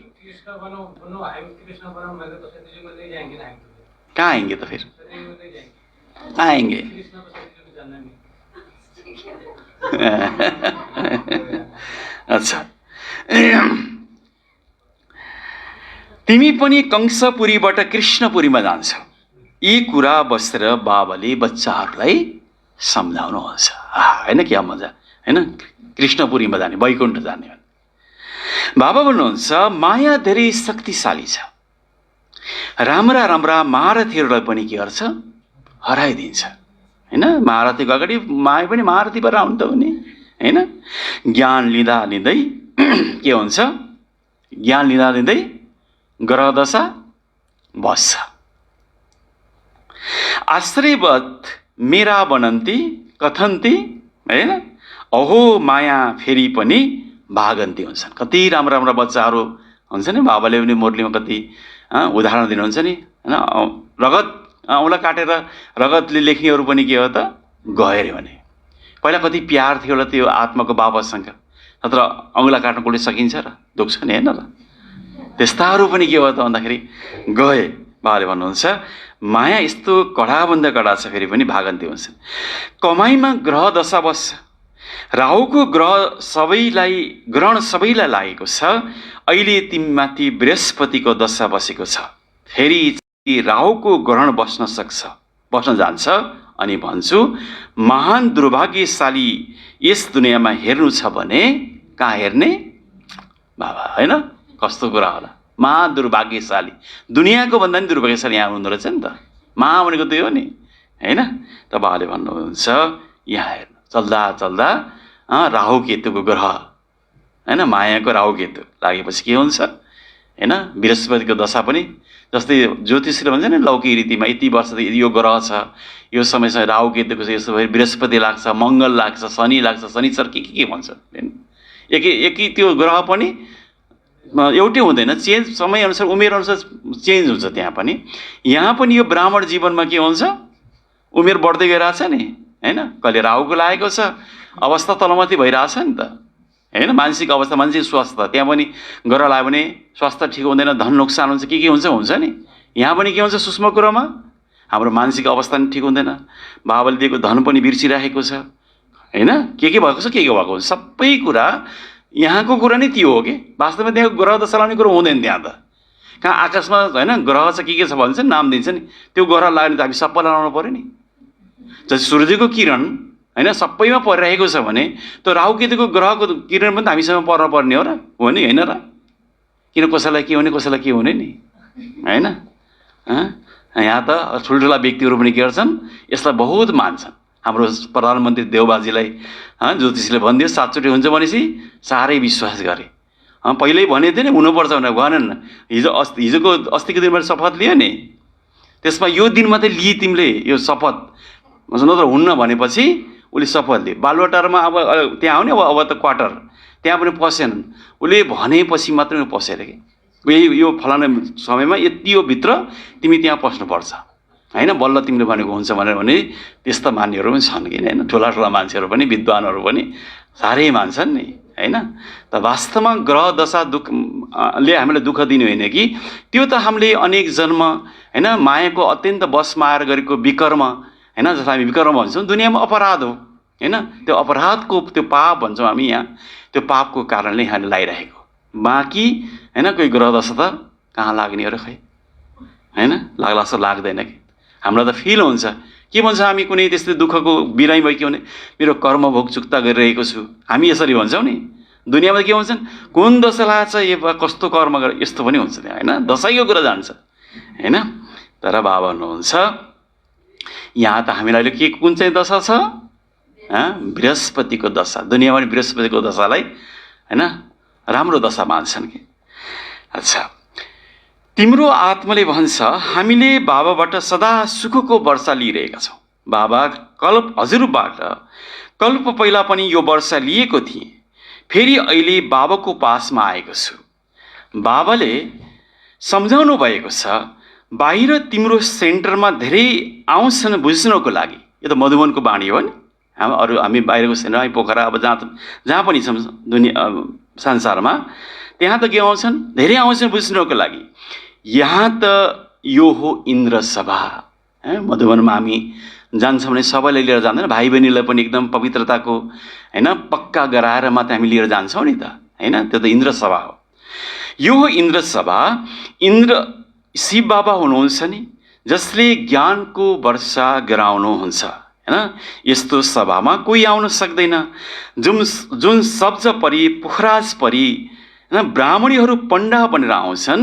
कहाँ आएंगे तो फिर? आएंगे। अच्छा, तिमी पनि कंसपुरीबाट कृष्णपुरीमा जान्छौ। यी कुरा बसेर बाबाले बच्चाहरूलाई सम्झाउनुहुन्छ हैन। क्या मजा हैन, कृष्णपुरीमा जाने, वैकुण्ठ जाने। बाबा भन्नुहुन्छ माया धेरै शक्तिशाली छ। राम्रा राम्रा महारथीहरूलाई पनि के गर्छ? हराइदिन्छ हैन। महारथीको अगाडि माया पनि महारथी भएर आउनु त हुने हैन। ज्ञान लिँदा लिँदै के हुन्छ? ज्ञान लिँदा लिँदै ग्रह दशा बस्छ। आश्रयवत मेरा बनन्ती कथन्ती हैन। अहो माया फेरि पनि भागन्ती हुन्छन्। कति राम्रा राम्रा बच्चाहरू हुन्छ नि। बाबाले पनि मुरलीमा कति उदाहरण दिनुहुन्छ नि हैन। रगत औँला काटेर रगतले लेख्नेहरू पनि के हो त? गए अरे भने। पहिला कति प्यार थियो होला त्यो आत्माको बाबासँग, नत्र औँला काट्न कसले सकिन्छ र? दुख्छ नि हैन र? त्यस्ताहरू पनि के हो त भन्दाखेरि गए। बाबाले भन्नुहुन्छ माया यस्तो कडाभन्दा कडा छ, फेरि पनि भागन्ती हुन्छ। कमाइमा ग्रह दशा बस्छ। राहुको ग्रहण सबैलाई लागेको छ। अहिले तिमीमाथि बृहस्पतिको दशा बसेको छ। फेरि राहुको ग्रहण बस्न जान्छ। अनि भन्छु महान दुर्भाग्यशाली यस दुनियाँमा हेर्नु छ भने कहाँ हेर्ने बाबा हैन। कस्तो कुरा होला? महा दुर्भाग्यशाली, दुनियाँको भन्दा नि दुर्भाग्यशाली यहाँ हुँदो रहेछ नि त। महा भनेको त्यही हो नि हैन। त बाबाले भन्नुहुन्छ यहाँ हेर्नु। चल्दा चल्दा राहु केतुको ग्रह हैन, मायाको राहु केतु लागेपछि के हुन्छ हैन, बृहस्पतिको दशा पनि जस्तै ज्योतिषले भन्छ नि लौकिक रीतिमा यति वर्ष यो ग्रह छ, यो समयसँग राहु केतुको छ, यस्तो भए बृहस्पति लाग्छ, मङ्गल लाग्छ, शनि लाग्छ, शनिचर के भन्छ एकै त्यो ग्रह पनि एउटै हुँदैन, चेन्ज समयअनुसार उमेरअनुसार चेन्ज हुन्छ। त्यहाँ पनि यहाँ पनि यो ब्राह्मण जीवनमा के हुन्छ, उमेर बढ्दै गइरहेछ नि हैन, कहिले राहुको लागेको छ, अवस्था तलमाथि भइरहेछ नि त हैन, मानसिक अवस्था, मानसिक स्वास्थ्य, त्यहाँ पनि ग्रह लाग्यो भने स्वास्थ्य ठिक हुँदैन, धन नोक्सान हुन्छ, के हुन्छ नि। यहाँ पनि के हुन्छ, सूक्ष्म कुरोमा हाम्रो मानसिक अवस्था पनि ठिक हुँदैन, बाबाले दिएको धन पनि बिर्सिराखेको छ हैन, के भएको छ, के भएको हुन्छ, सबै कुरा यहाँको कुरा नै त्यो हो कि वास्तवमा त्यहाँ ग्रह दशा लाग्ने कुरो हुँदैन। त्यहाँ त कहाँ आकाशमा हैन ग्रह छ, के छ भन्छ नि, नाम दिन्छ नि, त्यो ग्रह लाग्यो भने त हामी सबैलाई लाउनु पऱ्यो नि। जस्तै सूर्यको किरण हैन सबैमा परिरहेको छ भने त्यो राहु केतुको ग्रहको किरण पनि त हामीसँग पर्न पर्ने हो र, हो नि हैन र? किन कसैलाई के हुने, कसैलाई के हुने नि हैन। यहाँ त ठुल्ठुला व्यक्तिहरू पनि के गर्छन्, यसलाई बहुत मान्छन्। हाम्रो प्रधानमन्त्री देवबाजीलाई ज्योतिषीले भनिदियो 7 चोटि हुन्छ भनेपछि साह्रै विश्वास गरे। पहिल्यै भनेको थिएँ नि हुनुपर्छ भनेर, भनेन। हिजोको अस्तिको दिनमा शपथ लियो नि, त्यसमा यो दिन मात्रै लिए तिमीले यो शपथ, नत्र हुन्न भनेपछि उसले शपथ लियो। बालुवाटारमा अब त्यहाँ आउने अब त क्वार्टर त्यहाँ पनि पसेनन्, उसले भनेपछि मात्रै पसेर कि यो फलाना समयमा यति यो भित्र तिमी त्यहाँ पस्नुपर्छ हैन, बल्ल तिमीले भनेको हुन्छ भनेर भने त्यस्ता मान्नेहरू पनि छन् कि हैन, ठुला ठुला मान्छेहरू पनि विद्वानहरू पनि साह्रै मान्छन् नि हैन। त वास्तवमा ग्रह दशा दुःखले हामीलाई दुःख दिने होइन कि त्यो त हामीले अनेक जन्म हैन मायाको अत्यन्त बसमा आएर गरेको विकर्म हैन, जसलाई हामी विकर्म भन्छौँ, दुनियाँमा अपराध हो हैन। त्यो अपराधको त्यो पाप भन्छौँ हामी यहाँ, त्यो पापको कारणले हामीले लागिरहेको। बाँकी हैन कोही ग्रह दशा त कहाँ लाग्ने हो र खै हैन, लाग्ला जस्तो लाग्दैन कि। हामीलाई त फिल हुन्छ, के भन्छ हामी कुनै त्यस्तै दुःखको बिरामी भयो के भने मेरो कर्म भोग चुक्ता गरिरहेको छु, हामी यसरी भन्छौँ नि। दुनियाँमा के भन्छन्, कुन दशा लाग्छ, यो कस्तो कर्म गर, यस्तो पनि हुन्छ त्यहाँ हैन, दशैको कुरा जान्छ हैन। तर बाबा हुनुहुन्छ यहाँ त हामीलाई अहिले के कुन चाहिँ दशा छ, बृहस्पतिको दशा। दुनियाँमा पनि बृहस्पतिको दशालाई हैन राम्रो दशा मान्छन् कि। अच्छा, तिम्रो आत्माले भन्छ हामीले बाबाबाट सदा सुखको वर्षा लिइरहेका छौँ। बाबा हजुरबाट कल्प पहिला पनि यो वर्षा लिएको थिएँ, फेरि अहिले बाबाको पासमा आएको छु। बाबाले सम्झाउनु भएको छ बाहिर तिम्रो सेन्टरमा धेरै आउँछन् बुझ्नको लागि। यो त मधुबनको बाणी हो नि, हामी बाहिरको सेन्टर पोखरा अब जहाँ पनि छौँ दुनियाँ संसारमा, त्यहाँ त के आउँछन्, धेरै आउँछन् बुझ्नको लागि। यहाँ त यो हो इन्द्र सभा। मधुबनमा हामी जान्छौँ भने सबैलाई लिएर जाँदैन, भाइ बहिनीलाई पनि एकदम पवित्रताको हैन पक्का गराएर मात्रै हामी लिएर जान्छौँ नि त हैन, त्यो त इन्द्र सभा हो। यो हो इन्द्र सभा। इन्द्र शिव बाबा हुनुहुन्छ नि, जसले ज्ञानको वर्षा गराउनुहुन्छ हैन। यस्तो सभामा कोही आउन सक्दैन। जुन शब्द परि पुखराज परि हैन ब्राह्मणीहरू पण्डा बनेर आउँछन्,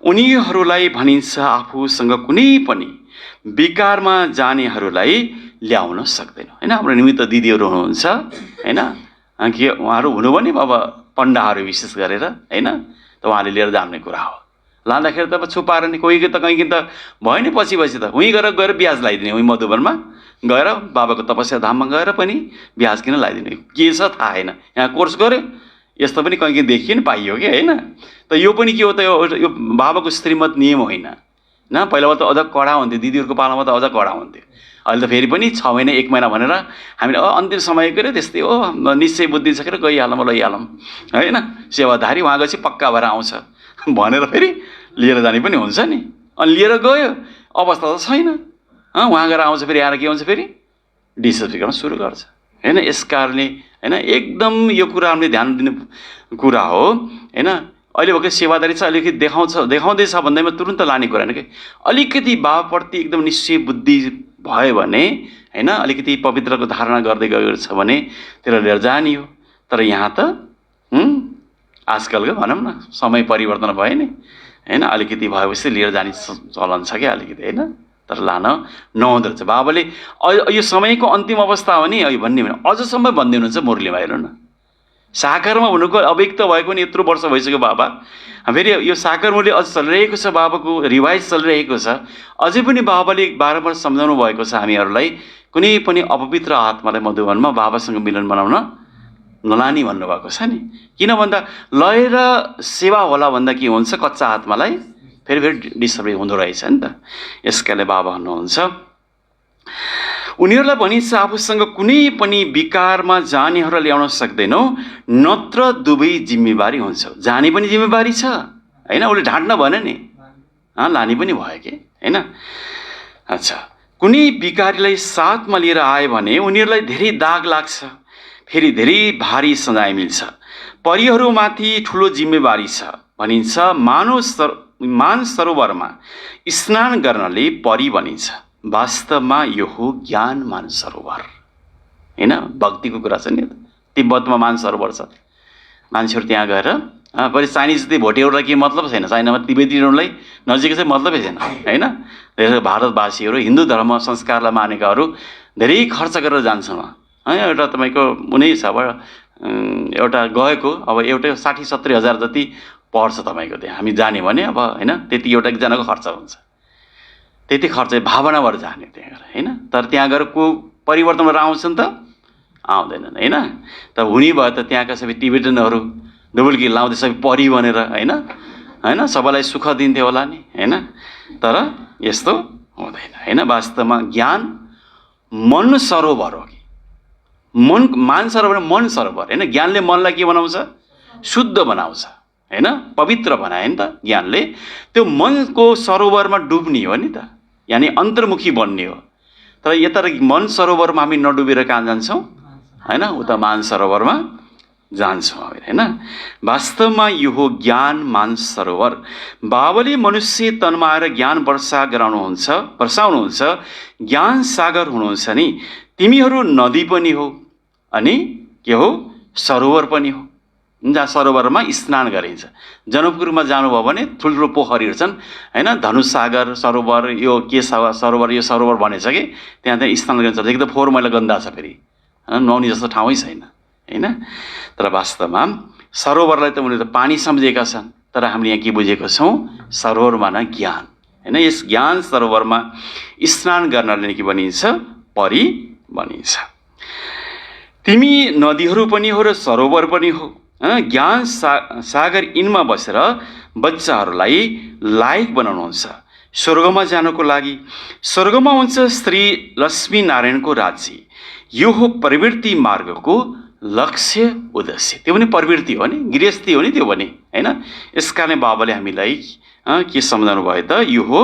उनीहरूलाई भनिन्छ आफूसँग कुनै पनि विकारमा जानेहरूलाई ल्याउन सक्दैन हैन। हाम्रो निमित्त दिदीहरू हुनुहुन्छ हैन, के उहाँहरू हुनु पनि अब पण्डाहरू विशेष गरेर हैन, त उहाँले लिएर जाने कुरा हो। लाँदाखेरि त अब छुपाएर नि कोही त कहीँ त भयो नि, पछि त उहीँ गएर बिहाज लगाइदिने, उहीँ मधुबनमा गएर बाबाको तपस्या धाममा गएर पनि बिहाज किन लगाइदिने, के छ थाहा छैन। यहाँ कोर्स गऱ्यो, यस्तो पनि कहीँ देखियो नि, पाइयो कि होइन। त यो पनि के हो त, यो बाबाको श्रीमत नियम होइन न। पहिलामा त अझ कडा हुन्थ्यो, दिदीहरूको पालामा त अझ कडा हुन्थ्यो। अहिले त फेरि पनि 6 महिना 1 महिना भनेर हामीले अन्तिम समय गऱ्यो, त्यस्तै हो, निश्चय बुद्धि सकेर गइहालौँ लैहालौँ होइन। सेवाधारी वहाँ गएपछि पक्का भएर आउँछ भनेर फेरि लिएर जाने पनि हुन्छ नि। अनि लिएर गयो, अवस्था त छैन, वहाँ गएर आउँछ, फेरि आएर के हुन्छ, फेरि डिसेस फिर्काउन सुरु गर्छ होइन। यस कारणले होइन एकदम यो कुरा हामीले ध्यान दिने कुरा हो होइन। अहिले भएकै सेवादारी चाहिँ अलिकति देखाउँदैछ भन्दैमा तुरुन्त लाने कुरा होइन कि। अलिकति बाबाप्रति एकदम निश्चय बुद्धि भयो भने होइन, अलिकति पवित्रको धारणा गर्दै गएको छ भने त्यसलाई लिएर जाने हो। तर यहाँ त आजकलको भनौँ न समय परिवर्तन भयो नि होइन, अलिकति भएपछि लिएर जाने चलन छ क्या अलिकति होइन। तर लान नहुँदो रहेछ। बाबाले यो समयको अन्तिम अवस्था हो नि भन्ने अझसम्म भन्दै हुनुहुन्छ मुरलीमा। हेर्नु न, साकारमा हुनुको अभिक्त भएको नि यत्रो वर्ष भइसक्यो बाबा। फेरि यो साकार मूल्य अझ चलिरहेको छ, बाबाको रिभाइज चलिरहेको छ। अझै पनि बाबाले बारम्बार सम्झाउनु भएको छ हामीहरूलाई, कुनै पनि अपवित्र आत्मालाई मधुवनमा बाबासँग मिलन बनाउन नलानी भन्नुभएको छ नि। किन भन्दा लय र सेवा होला भन्दा के हुन्छ, कच्चा आत्मालाई फेरि डिस्टर्ब हुँदो रहेछ नि त। यसकाले बाबा भन्नुहुन्छ उनीहरूलाई भनिन्छ आफूसँग कुनै पनि विकारमा जानेहरूलाई ल्याउन सक्दैनौ, नत्र दुवै जिम्मेवारी हुन्छ। जाने पनि जिम्मेवारी छ होइन, उसले ढाँट्न भएन नि, लाने पनि भयो कि होइन। अच्छा, कुनै विकारीलाई साथमा लिएर आयो भने उनीहरूलाई धेरै दाग लाग्छ, फेरि धेरै भारी सजाय मिल्छ। परिहरूमाथि ठुलो जिम्मेवारी छ भनिन्छ। मान सरोवरमा स्नान गर्नले परी भनिन्छ। वास्तवमा यो हो ज्ञान मान सरोवर होइन। भक्तिको कुरा छ नि। तिब्बतमा मान सरोवर छ, मान्छेहरू त्यहाँ गएर परि चाइनिज जस्तै भोटेहरूलाई केही मतलब छैन, चाइनामा तिब्बतीहरूलाई नजिकै चाहिँ मतलबै छैन होइन। भारतवासीहरू हिन्दू धर्म संस्कारलाई मानेकाहरू धेरै खर्च गरेर जान्छन् है। एउटा तपाईँको उनी छ अब एउटा गएको अब एउटै 60-70 हजार जति पर्छ तपाईँको त्यहाँ हामी जाने भने अब होइन। त्यति एउटा एकजनाको खर्च हुन्छ, त्यति खर्च भावना भएर जाने त्यहाँ गएर होइन। तर त्यहाँ गएर को परिवर्तनबाट आउँछन् त आउँदैनन् होइन। त हुने भयो त त्यहाँका सबै टिबेटनहरू डुबुल्की लाउँदै सबै परी भनेर होइन सबैलाई सुख दिन्थ्यो होला नि होइन। तर यस्तो हुँदैन होइन। वास्तवमा ज्ञान मन सरोवर हो कि मान सरोवर मन सरोवर होइन। ज्ञानले मनलाई के बनाउँछ, शुद्ध बनाउँछ होइन, पवित्र बनायो नि त ज्ञानले। त्यो मनको सरोवरमा डुब्ने हो नि त, यानि अन्तर्मुखी बन्ने हो। तर यता मन सरोवरमा हामी नडुबेर कहाँ जान्छौँ होइन, उता मान सरोवरमा जान्छौँ हामी होइन। वास्तवमा यो हो ज्ञान मान सरोवर। बाबाले मनुष्य तनमा आएर ज्ञान वर्षाउनुहुन्छ। ज्ञान सागर हुनुहुन्छ नि। तिमीहरू नदी पनि हो अनि के हो, सरोवर पनि हो, जहाँ सरोवरमा स्नान गरिन्छ। जनकपुरमा जानुभयो भने ठुल्ठुलो पोखरीहरू छन् होइन, धनुषसागर सरोवर, यो के सरोवर, यो सरोवर भनेछ कि त्यहाँ स्नान गरिन्छ। एकदम फोहोर मैला गन्दा छ, फेरि नुहाउने जस्तो ठाउँै छैन होइन। तर वास्तवमा सरोवरलाई त उनीहरूले पानी सम्झेका छन्, तर हामीले यहाँ के बुझेको छौँ, सरोवर माना ज्ञान होइन। यस ज्ञान सरोवरमा स्नान गर्नले के भनिन्छ, परी भनिन्छ। तिमी नदीहरू पनि हो र सरोवर पनि हो। ज्ञान सागर यिनमा बसेर बच्चाहरूलाई लायक बनाउनुहुन्छ स्वर्गमा जानको लागि। स्वर्गमा हुन्छ श्री लक्ष्मी नारायणको राज्य। यो हो प्रवृत्ति मार्गको लक्ष्य उद्देश्य। त्यो पनि प्रवृत्ति हो नि, गृहस्थी हो नि त्यो पनि होइन। यसकारणले बाबाले हामीलाई के सम्झाउनु भयो त, यो हो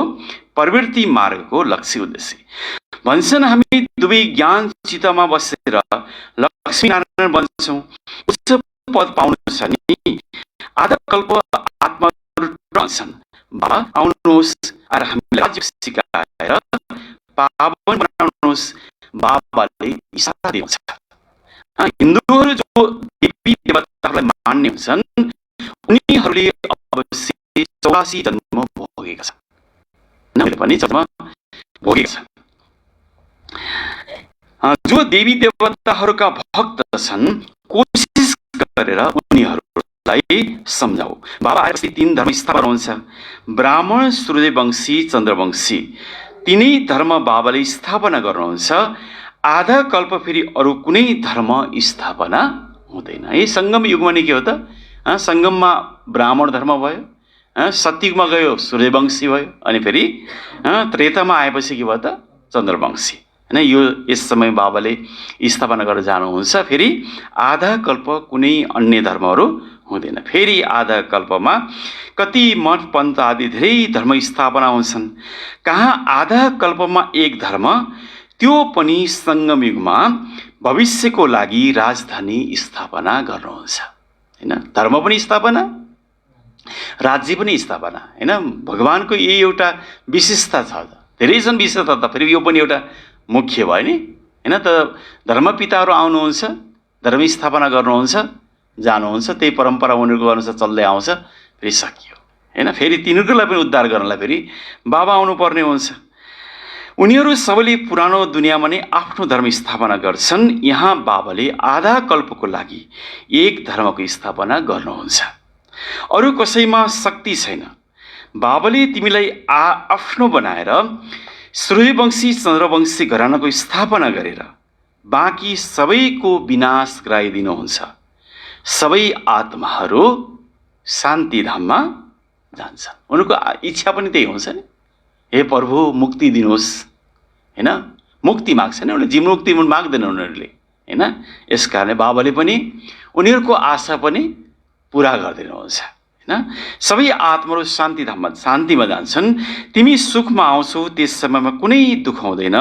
प्रवृत्ति मार्गको लक्ष्य उद्देश्य। भन्छन् हामी दुवै ज्ञान चित्तमा बसेर लक्ष्मी नारायण बन्छौँ। उच्च पद पाउनु छ नि, आधा कल्प आत्माहरू रहन्छन्। बाबा आउनुहोस् र हामीलाई राज्य सिकाएर पावन बनाउनुहोस्। बाबाले इशारा दिन्छ। हिन्दूहरू जो देवी देवताहरूलाई मान्ने हुन्छन् उनीहरूले अवश्य 84 जन्म भोगेका छन्, उनीहरूले पनि जन्म भोगेका छन्। जो देवी देवताहरूका भक्त छन् कोसिस गरेर उनीहरूलाई सम्झाऊ। बाबा आएपछि 3 धर्म स्थापना हुन्छ, ब्राह्मण, सूर्यवंशी, चन्द्रवंशी। तिनै धर्म बाबाले स्थापना गर्नुहुन्छ। आधा कल्प फेरि अरू कुनै धर्म स्थापना हुँदैन। है सङ्गम युगमा नै के हो त, सङ्गममा ब्राह्मण धर्म भयो, सत्ययुगमा गयो सूर्यवंशी भयो, अनि फेरि त्रेतामा आएपछि के भयो त चन्द्रवंशी होइन। यो यस समय बाबाले स्थापना गरेर जानुहुन्छ। फेरि आधा कल्प कुनै अन्य धर्महरू हुँदैन। फेरि आधा कल्पमा कति मठ पन्थ आदि धेरै धर्म स्थापना हुन्छन्। कहाँ आधा कल्पमा एक धर्म, त्यो पनि सङ्गम युगमा भविष्यको लागि राजधानी स्थापना गर्नुहुन्छ होइन। धर्म पनि स्थापना, राज्य पनि स्थापना होइन। भगवानको यही एउटा विशेषता छ। धेरै छन् विशेषता त, फेरि यो पनि एउटा मुख्य भयो नि होइन। त धर्मपिताहरू आउनुहुन्छ, धर्म स्थापना गर्नुहुन्छ, जानुहुन्छ, त्यही परम्परा उनीहरूको अनुसार चल्दै आउँछ, फेरि सकियो होइन। फेरि तिनीहरूलाई पनि उद्धार गर्नलाई फेरि बाबा आउनुपर्ने हुन्छ। उनीहरू सबैले पुरानो दुनियाँमा नै आफ्नो धर्म स्थापना गर्छन्। यहाँ बाबाले आधा कल्पको लागि एक धर्मको स्थापना गर्नुहुन्छ। अरू कसैमा शक्ति छैन। बाबाले तिमीलाई आफ्नो बनाएर सूर्यवंशी चन्द्रवंशी घरानाको स्थापना गरेर बाँकी सबैको विनाश गराइदिनुहुन्छ। सबै आत्माहरू शान्तिधाममा जान्छन्। उनको इच्छा पनि त्यही हुन्छ नि, हे प्रभु मुक्ति दिनुहोस्, हैन? मुक्ति माग्छन् उनीहरूले, जीवन मुक्ति माग्दैन उनीहरूले, हैन? यस कारणले बाबाले पनि उनीहरूको आशा पनि पुरा गरिदिनुहुन्छ, हैन? सबै आत्माहरू शान्तिमा जान्छन्। तिमी सुखमा आउँछौ, त्यस समयमा कुनै दुःख हुँदैन,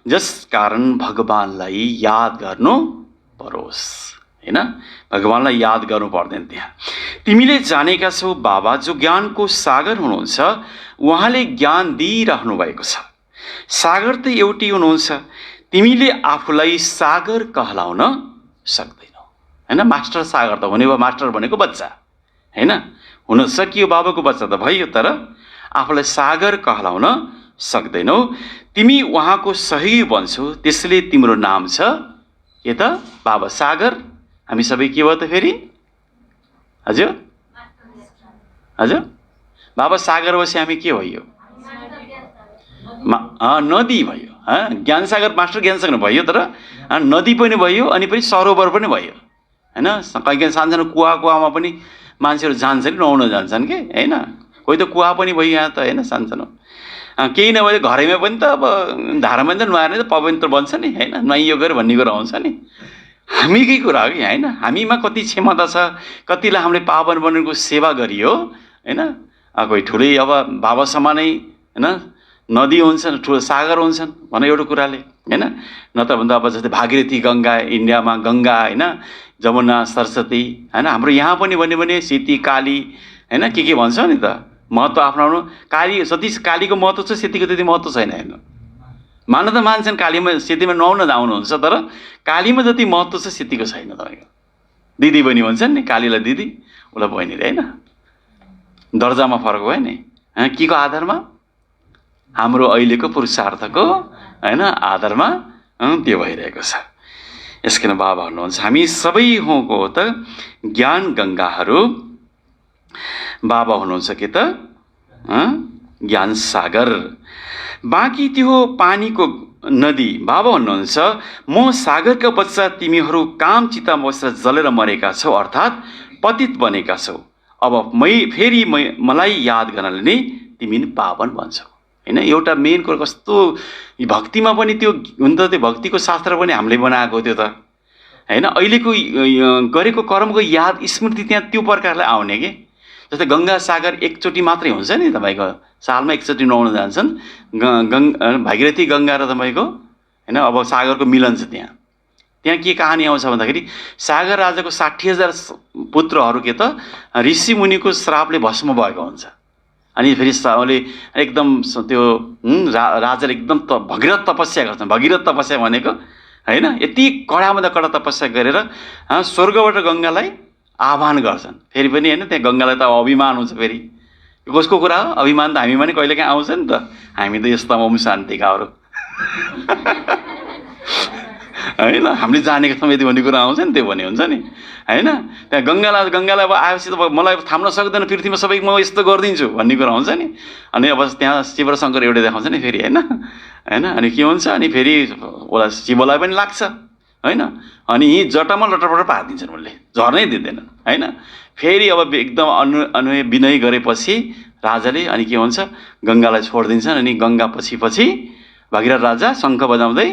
जस कारण भगवानलाई याद गर्नु परोस्, हैन? भगवानलाई याद गर्नु पर्दैन। त्यहाँ तिमीले जानेका छौ बाबा जो ज्ञानको सागर हुनुहुन्छ, उहाँले ज्ञान दिइराख्नु भएको छ। सागर त एउटै हुनुहुन्छ, तिमीले आफूलाई सागर कहलाउन सक्दैनौ, हैन? मास्टर सागर त हुने भयो, मास्टर भनेको बच्चा, हैन? हुन सकियो बाबाको बच्चा त भयो, तर आफूलाई सागर कहलाउन सक्दैनौ। तिमी उहाँको सहयोगी बन्छौ, त्यसले तिम्रो नाम छ के त बाबा सागर। हामी सबै के भयो त फेरि? हजुर हजुर, बाबा सागर भएपछि हामी के भयो? नदी भयो। ज्ञान सागर, मास्टर ज्ञान सागर भयो, तर नदी पनि भयो, अनि पनि सरोवर पनि भयो, हैन? कहीँ सानसानो कुवामा पनि मान्छेहरू जान्छन्, नुहाउन जान्छन् कि, हैन? कोही त कुवा पनि भयो यहाँ त, हैन? सानसानो केही नभए घरैमा पनि त अब धारामा त नुहाएर त पवित्र बन्छ नि, हैन? नुहाइयो गएर भन्ने कुरा आउँछ नि। हामीकै कुरा हो कि, हैन? हामीमा कति क्षमता छ, कतिलाई हामीले पावन बनेको सेवा गरियो, हैन? कोही ठुलै अब बाबा समानै, हैन? नदी हुन्छन्, ठुलो सागर हुन्छन् भन एउटा कुराले, हैन? नत्र भन्दा अब जस्तै भागीरथी गङ्गा, इन्डियामा गङ्गा, हैन? जमुना, सरस्वती, हैन? हाम्रो यहाँ पनि भन्यो भने सेती, काली, हैन? के भन्छ नि त, महत्त्व आफ्नो आफ्नो। काली जति कालीको महत्त्व छ सेतीको त्यति महत्त्व छैन, हेर्नु। मान्न त मान्छन् कालीमा, सेतीमा नुहाउन आउनुहुन्छ, तर कालीमा जति महत्त्व छ सेतीको छैन। तपाईँको दिदी बहिनी भन्छन् नि, कालीलाई दिदी, उसलाई बहिनीले, हैन? दर्जामा फरक भयो नि, के को आधारमा? हाम्रो अहिलेको पुरुषार्थको, हैन? आधारमा त्यो भइरहेको छ। यसकिन बाबा भन्नुहुन्छ हामी सबै हौको त ज्ञान गङ्गाहरू। बाबा हुनुहुन्छ के त ज्ञान सागर। बाँकी त्यो पानीको नदी बाबा भन्नुहुन्छ, म सागरका बच्चा, तिमीहरू काम चितामा बसेर जलेर मरेका छौ, अर्थात् पतित बनेका छौ। अब फेरि मलाई याद गर्नाले नै तिमी पावन बन्छौ, हैन? एउटा मेन कुरा कस्तो भक्तिमा पनि त्यो हुन त, त्यो भक्तिको शास्त्र पनि हामीले बनाएको त्यो त, हैन? अहिलेको गरेको कर्मको याद स्मृति त्यहाँ त्यो प्रकारले आउने कि। जस्तै गङ्गा सागर एकचोटि मात्रै हुन्छ नि, तपाईँको सालमा एकचोटि नुहाउन जान्छन्। भागीरथी गङ्गा र तपाईँको, हैन? अब सागरको मिलन छ त्यहाँ। त्यहाँ के कहानी आउँछ भन्दाखेरि सागर राजाको 60,000 पुत्रहरू के त ऋषि मुनिको श्रापले भस्म भएको हुन्छ। अनि फेरि उसले एकदम त्यो राजाले एकदम भगीरथ तपस्या गर्छन्। भगीरथ तपस्या भनेको, हैन? यति कडाभन्दा कडा तपस्या गरेर स्वर्गबाट गङ्गालाई आह्वान गर्छन्। फेरि पनि, हैन? त्यहाँ गङ्गालाई त अभिमान हुन्छ। फेरि कसको कुरा हो? अभिमान त हामीमा नि कहिलेकाहीँ आउँछ नि त। हामी त यस्ता ओम शान्तिकाहरू, हैन? हामीले जानेको छौँ यति भन्ने कुरा आउँछ नि, त्यो भन्ने हुन्छ नि, हैन? त्यहाँ गङ्गालाई अब आएपछि त मलाई थाम्न सक्दैन, पृथ्वीमा सबै म यस्तो गरिदिन्छु भन्ने कुरा हुन्छ नि। अनि अब त्यहाँ शिव र शङ्कर एउटै देखाउँछ नि फेरि, हैन? अनि के हुन्छ, अनि फेरि उसलाई शिवलाई पनि लाग्छ, हैन? अनि यहीँ जटामा लटरपटर पारिदिन्छन्, उसले झर्नै दिँदैनन्, हैन? फेरि अब एकदम अनुनय विनय गरेपछि राजाले अनि के हुन्छ, गङ्गालाई छोडिदिन्छन्। अनि गङ्गा पछि भगीरथ राजा शङ्ख बजाउँदै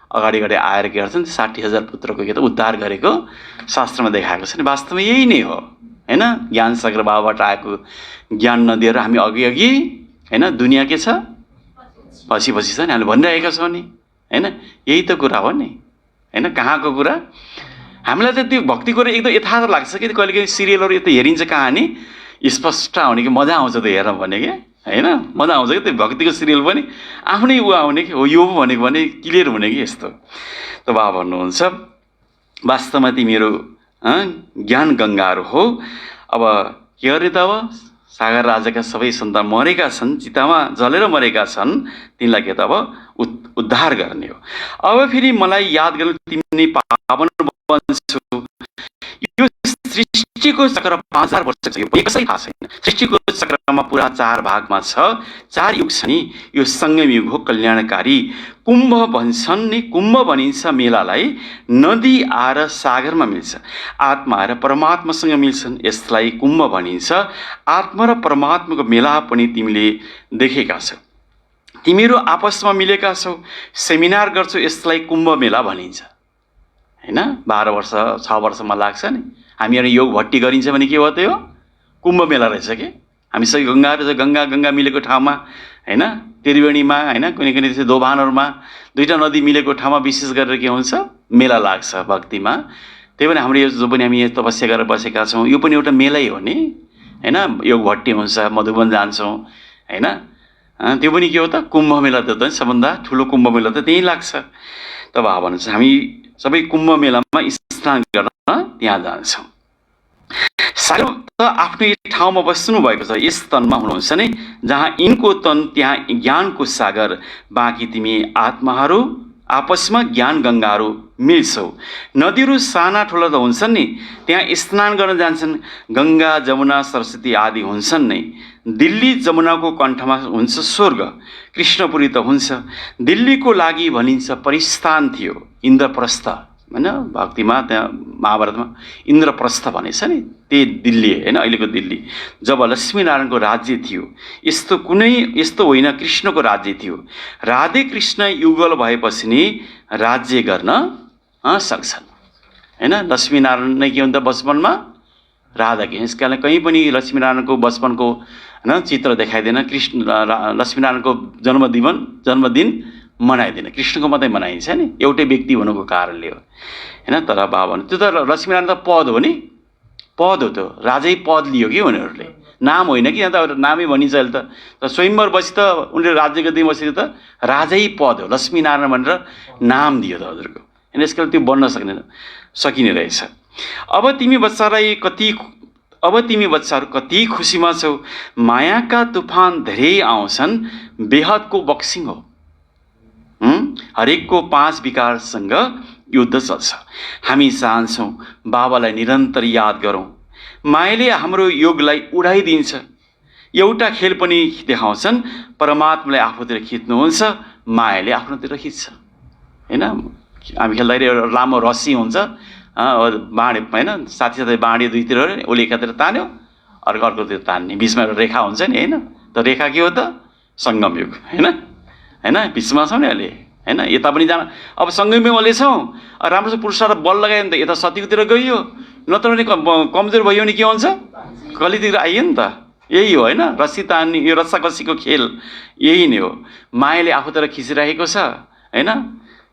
अगाडि आएर के गर्छन्, 60,000 पुत्रको के त उद्धार गरेको शास्त्रमा देखाएको छ नि। वास्तवमा यही नै हो, हैन? ज्ञान सागर बाबाबाट आएको ज्ञान नदीहरू हामी अघि, हैन? दुनियाँ के छ पछि छ नि, हामीले भनिरहेका छौँ नि, हैन? यही त कुरा हो नि, हैन? कहाँको कुरा? हामीलाई त त्यो भक्ति कुरा एकदम यथार्थ लाग्छ कि कहिलेकाहीँ सिरियलहरू यस्तो हेरिन्छ, कहानी स्पष्ट आउने कि मजा आउँछ त्यो हेर्न भने कि, हैन? मजा आउँछ कि त्यो भक्तिको सिरियल पनि आफ्नै आउने कि हो, यो भनेको भने क्लियर हुने कि यस्तो। त बाबा भन्नुहुन्छ वास्तवमा तिमीहरू ज्ञान गङ्गाहरू हो। अब के गर्ने त? अब सागर राजाका सबै सन्तान मरेका छन्, चितामा जलेर मरेका छन्, तिनलाई के त अब उद्धार गर्ने हो। अब फेरि मलाई याद गर्नु, तिमी पावन बन्छौ। यो सृष्टिको चक्र 5000 वर्ष छ, यो कसै थाहा छैन। सृष्टिको चक्रमा पुरा 4 भागमा छ, 4 युग छ नि। यो सङ्गम युग हो, कल्याणकारी। कुम्भ भन्छन् नि, कुम्भ भनिन्छ मेलालाई। नदी आएर सागरमा मिल्छ, आत्मा आएर परमात्मासँग मिल्छन्, यसलाई कुम्भ भनिन्छ। आत्मा र परमात्माको मेला पनि तिमीले देखेका छौ। तिमीहरू आपसमा मिलेका छौ, सेमिनार गर्छौ, यसलाई कुम्भ मेला भनिन्छ हैन। 12 वर्ष 6 वर्षमा लाग्छ नि। हामीहरू योग भट्टी गरिन्छ भने के हो त? यो कुम्भ मेला रहेछ कि। हामी सबै गङ्गा मिलेको ठाउँमा हैन, त्रिवेणीमा हैन, कुनै त्यसै दोभानहरूमा 2टा नदी मिलेको ठाउँमा विशेष गरेर के हुन्छ? मेला लाग्छ भक्तिमा। त्यही भएर हाम्रो यो जो पनि हामी तपस्या गरेर बसेका छौँ, यो पनि एउटा मेलै हो नि हैन। योग भट्टी हुन्छ, मधुवन जान्छौँ हैन। त्यो पनि के हो त? कुम्भ मेला। त सबभन्दा ठुलो कुम्भ मेला त त्यही लाग्छ। तब भन्नुहुन्छ हामी सबै कुम्भ मेलामा स्नान गर्न त्यहाँ जान्छौँ। सागर त आफ्नै ठाउँमा बस्नु भएको छ, यस तनमा हुनुहुन्छ नि। जहाँ यिनको तन त्यहाँ ज्ञानको सागर, बाँकी तिमी आत्माहरू आपसमा ज्ञान गङ्गाहरू मिल्छौ। नदीहरू साना ठुला त हुन्छन् नि, त्यहाँ स्नान गर्न जान्छन्। गङ्गा जमुना सरस्वती आदि हुन्छन् नै। दिल्ली जमुनाको कण्ठमा हुन्छ स्वर्ग, कृष्णपुरी त हुन्छ। दिल्लीको लागि भनिन्छ परिस्थान थियो, इन्द्रप्रस्थ होइन। भक्तिमा त्यहाँ महाभारतमा इन्द्रप्रस्थ भनेछ नि, त्यही दिल्ली होइन, अहिलेको दिल्ली। जब लक्ष्मीनारायणको राज्य थियो, यस्तो होइन, कृष्णको राज्य थियो। राधे कृष्ण युगल भएपछि नि राज्य गर्न सक्छन् होइन। लक्ष्मीनारायण नै के हुन्छ बचपनमा? राधा के। यस कारण कहीँ पनि लक्ष्मीनारायणको बचपनको होइन चित्र देखाइँदैन। लक्ष्मीनारायणको जन्मदिन मनाइँदैन, कृष्णको मात्रै मनाइन्छ नि, एउटै व्यक्ति हुनुको कारणले हो होइन। तर बाबा त्यो त लक्ष्मीनारायण त पद हो नि, पद हो। त्यो राजै पद लियो कि उनीहरूले, नाम होइन कि। यहाँ त नामै भनिन्छ अहिले त। स्वयंवर बसी त उनीहरूले राज्यको दिन बसेको त राजै पद हो, लक्ष्मीनारायण भनेर नाम दियो त हजुरको होइन। यसकारण त्यो बन्न सकिने रहेछ। अब तिमी बच्चाहरू कति खुसीमा छौ। मायाका तुफान धेरै आउँछन्, बेहदको बक्सिङ हो। हरेकको 5 विकारसँग युद्ध चल्छ। हामी चाहन्छौँ बाबालाई निरन्तर याद गरौँ। मायाले हाम्रो योगलाई उडाइदिन्छ। एउटा खेल पनि देखाउँछन्, परमात्मालाई आफूतिर खिच्नुहुन्छ, मायाले आफ्नोतिर खिच्छ होइन। हामी खेल्दाखेरि एउटा लामो रस्सी हुन्छ, बाँडे होइन, साथी बाँडे दुईतिर, उसले एकातिर तान्यो, अर्कोतिर तान्ने, बिचमा एउटा रेखा हुन्छ नि होइन। त रेखा के हो त? सङ्गम युग होइन। बिचमा छौँ नि अहिले होइन। यता पनि जान, अब सङ्गममै अहिले छौँ। राम्रोसँग पुरुषार्थ बल लगायो भने त यता सतीकोतिर गइयो, नत्र भने कमजोर भयो भने के हुन्छ? कलितिर आइयो नि त। यही हो होइन, रस्सी तान्ने, यो रस्साकस्सीको खेल यही नै हो। मायाले आफूतिर खिचिराखेको छ होइन।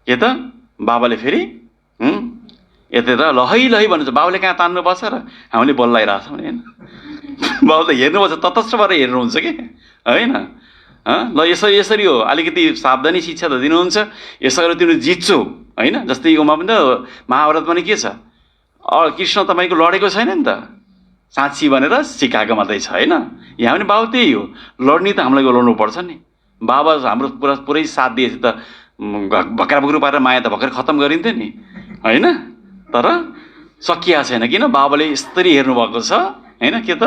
के त बाबाले फेरि यता त लहै भन्नुहुन्छ। बाबाले कहाँ तान्नुपर्छ र हामीले बल लगाइरहेछौँ होइन। बाबा त हेर्नुपर्छ, तटस्थ भएर हेर्नुहुन्छ कि होइन। ल यसरी हो, अलिकति सावधानी शिक्षा त दिनुहुन्छ। यसो गरेर तिमीले जित्छौ होइन। जस्तै योमा पनि त महाभारतमा नि के छ? कृष्ण तपाईँको लडेको छैन नि त, साँच्ची भनेर सिकाएको मात्रै छ होइन। यहाँ पनि बाबु त्यही हो, लड्ने त हामीलाई लड्नुपर्छ नि। बाबा हाम्रो पुरै साथ दिएछ त भक्राभुक्रो पारेर माया त भर्खर खत्तम गरिन्थ्यो नि होइन। तर सकिया छैन, किन? बाबाले यस्तरी हेर्नुभएको छ होइन। के त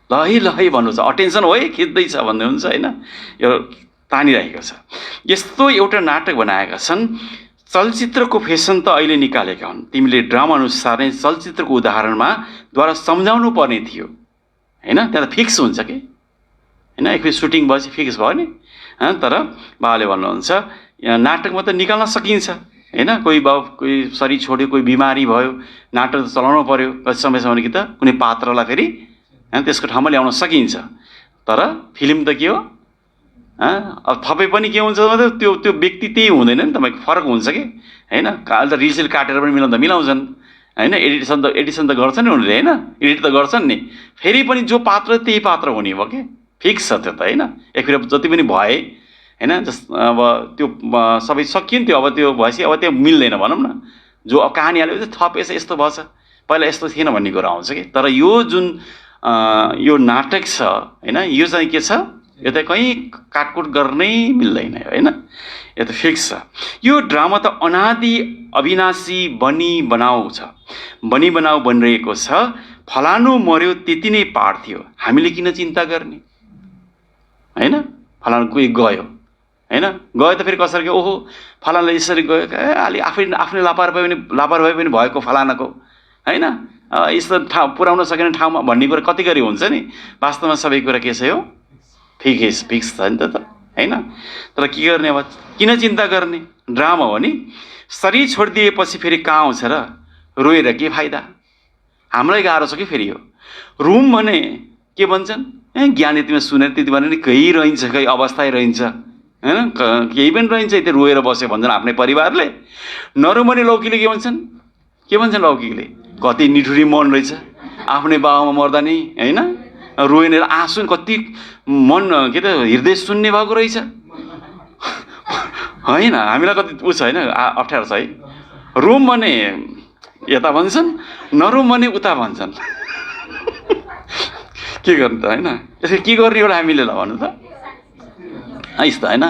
लहै भन्नुहुन्छ, अटेन्सन हो है, खिच्दैछ भन्दै हुन्छ होइन। यो तानिरहेको छ। यस्तो एउटा नाटक बनाएका छन्। चलचित्रको फेसन त अहिले निकालेका हुन्। तिमीले ड्रामा अनुसार नै चलचित्रको उदाहरणमा द्वारा सम्झाउनु पर्ने थियो होइन। त्यहाँ त फिक्स हुन्छ कि होइन, एकखेप सुटिङ भएपछि फिक्स भयो नि। तर बाबाले भन्नुहुन्छ नाटकमा त निकाल्न सकिन्छ होइन। कोही शरीर छोड्यो, कोही बिमारी भयो, नाटक त चलाउनु पर्यो कति समयसम्म कि त कुनै पात्रलाई फेरि त्यसको ठाउँमा ल्याउन सकिन्छ। तर फिल्म त के हो? अब थपे पनि के हुन्छ भने त्यो व्यक्ति त्यही हुँदैन नि, तपाईँको फरक हुन्छ कि होइन। अहिले त रिलसिल काटेर पनि मिलाउँछन् होइन। एडिसन त गर्छन् नि उनीहरूले होइन, एडिट त गर्छन् नि। फेरि पनि जो पात्र त्यही पात्र हुने भयो कि, फिक्स छ त्यो त होइन। एकखेर जति पनि भए होइन, अब त्यो सबै सकिन्थ्यो। अब त्यो भएपछि अब त्यो मिल्दैन भनौँ न। जो अब कहानी हाल्यो थप यस्तो भएछ, पहिला यस्तो थिएन भन्ने कुरा आउँछ कि। तर यो जुन यो नाटक छ हैन, यो चाहिँ के छ, यो त कहीँ काटकुट गर्नै मिल्दैन हैन, यो त फिक्स छ। यो ड्रामा त अनादि अविनाशी बनी बनाऊ छ, बनी बनाऊ बनिरहेको छ। फलानु मर्यो त्यति नै पार थियो, हामीले किन चिन्ता गर्ने हैन। फलानु कोही गयो हैन, गयो त फेरि कसरी गयो, ओहो फलानाले यसरी गयो, अलि आफ्नै लापरवाही पनि भएको फलानाको हैन, यस्तो ठाउँ पुर्याउन सकेन ठाउँमा भन्ने कुरा कति गरी हुन्छ नि। वास्तवमा सबै कुरा के छ, यो फिक्स छ नि त हैन। तर के गर्ने अब, किन चिन्ता गर्ने, ड्रामा हो नि। शरीर छोडिदिएपछि फेरि कहाँ आउँछ र, रोएर के फाइदा। हामीलाई गाह्रो छ कि फेरि यो रुम भने के भन्छन्, ज्ञान यतिमा सुनेर त्यति भने नि केही रहन्छ, केही अवस्था रहन्छ हैन, केही पनि रहन्छ, यति रोएर बस्यो भन्छन् आफ्नै परिवारले। नरु भने लौकीले के भन्छन्, लौकीले कति निठुरी मन रहेछ, आफ्नै बाबामा मर्दा नि हैन रोएन, आँसु कति मन के त हृदय शून्य भएको रहेछ हैन। हामीलाई कति उ छ हैन, अप्ठ्यारो छ है। रुम भने यता भन्छन्, नरुम भने उता भन्छन् के गर्ने त हैन। यसरी के गर्ने एउटा हामीले ल भन्नु त, यस्तो हैन।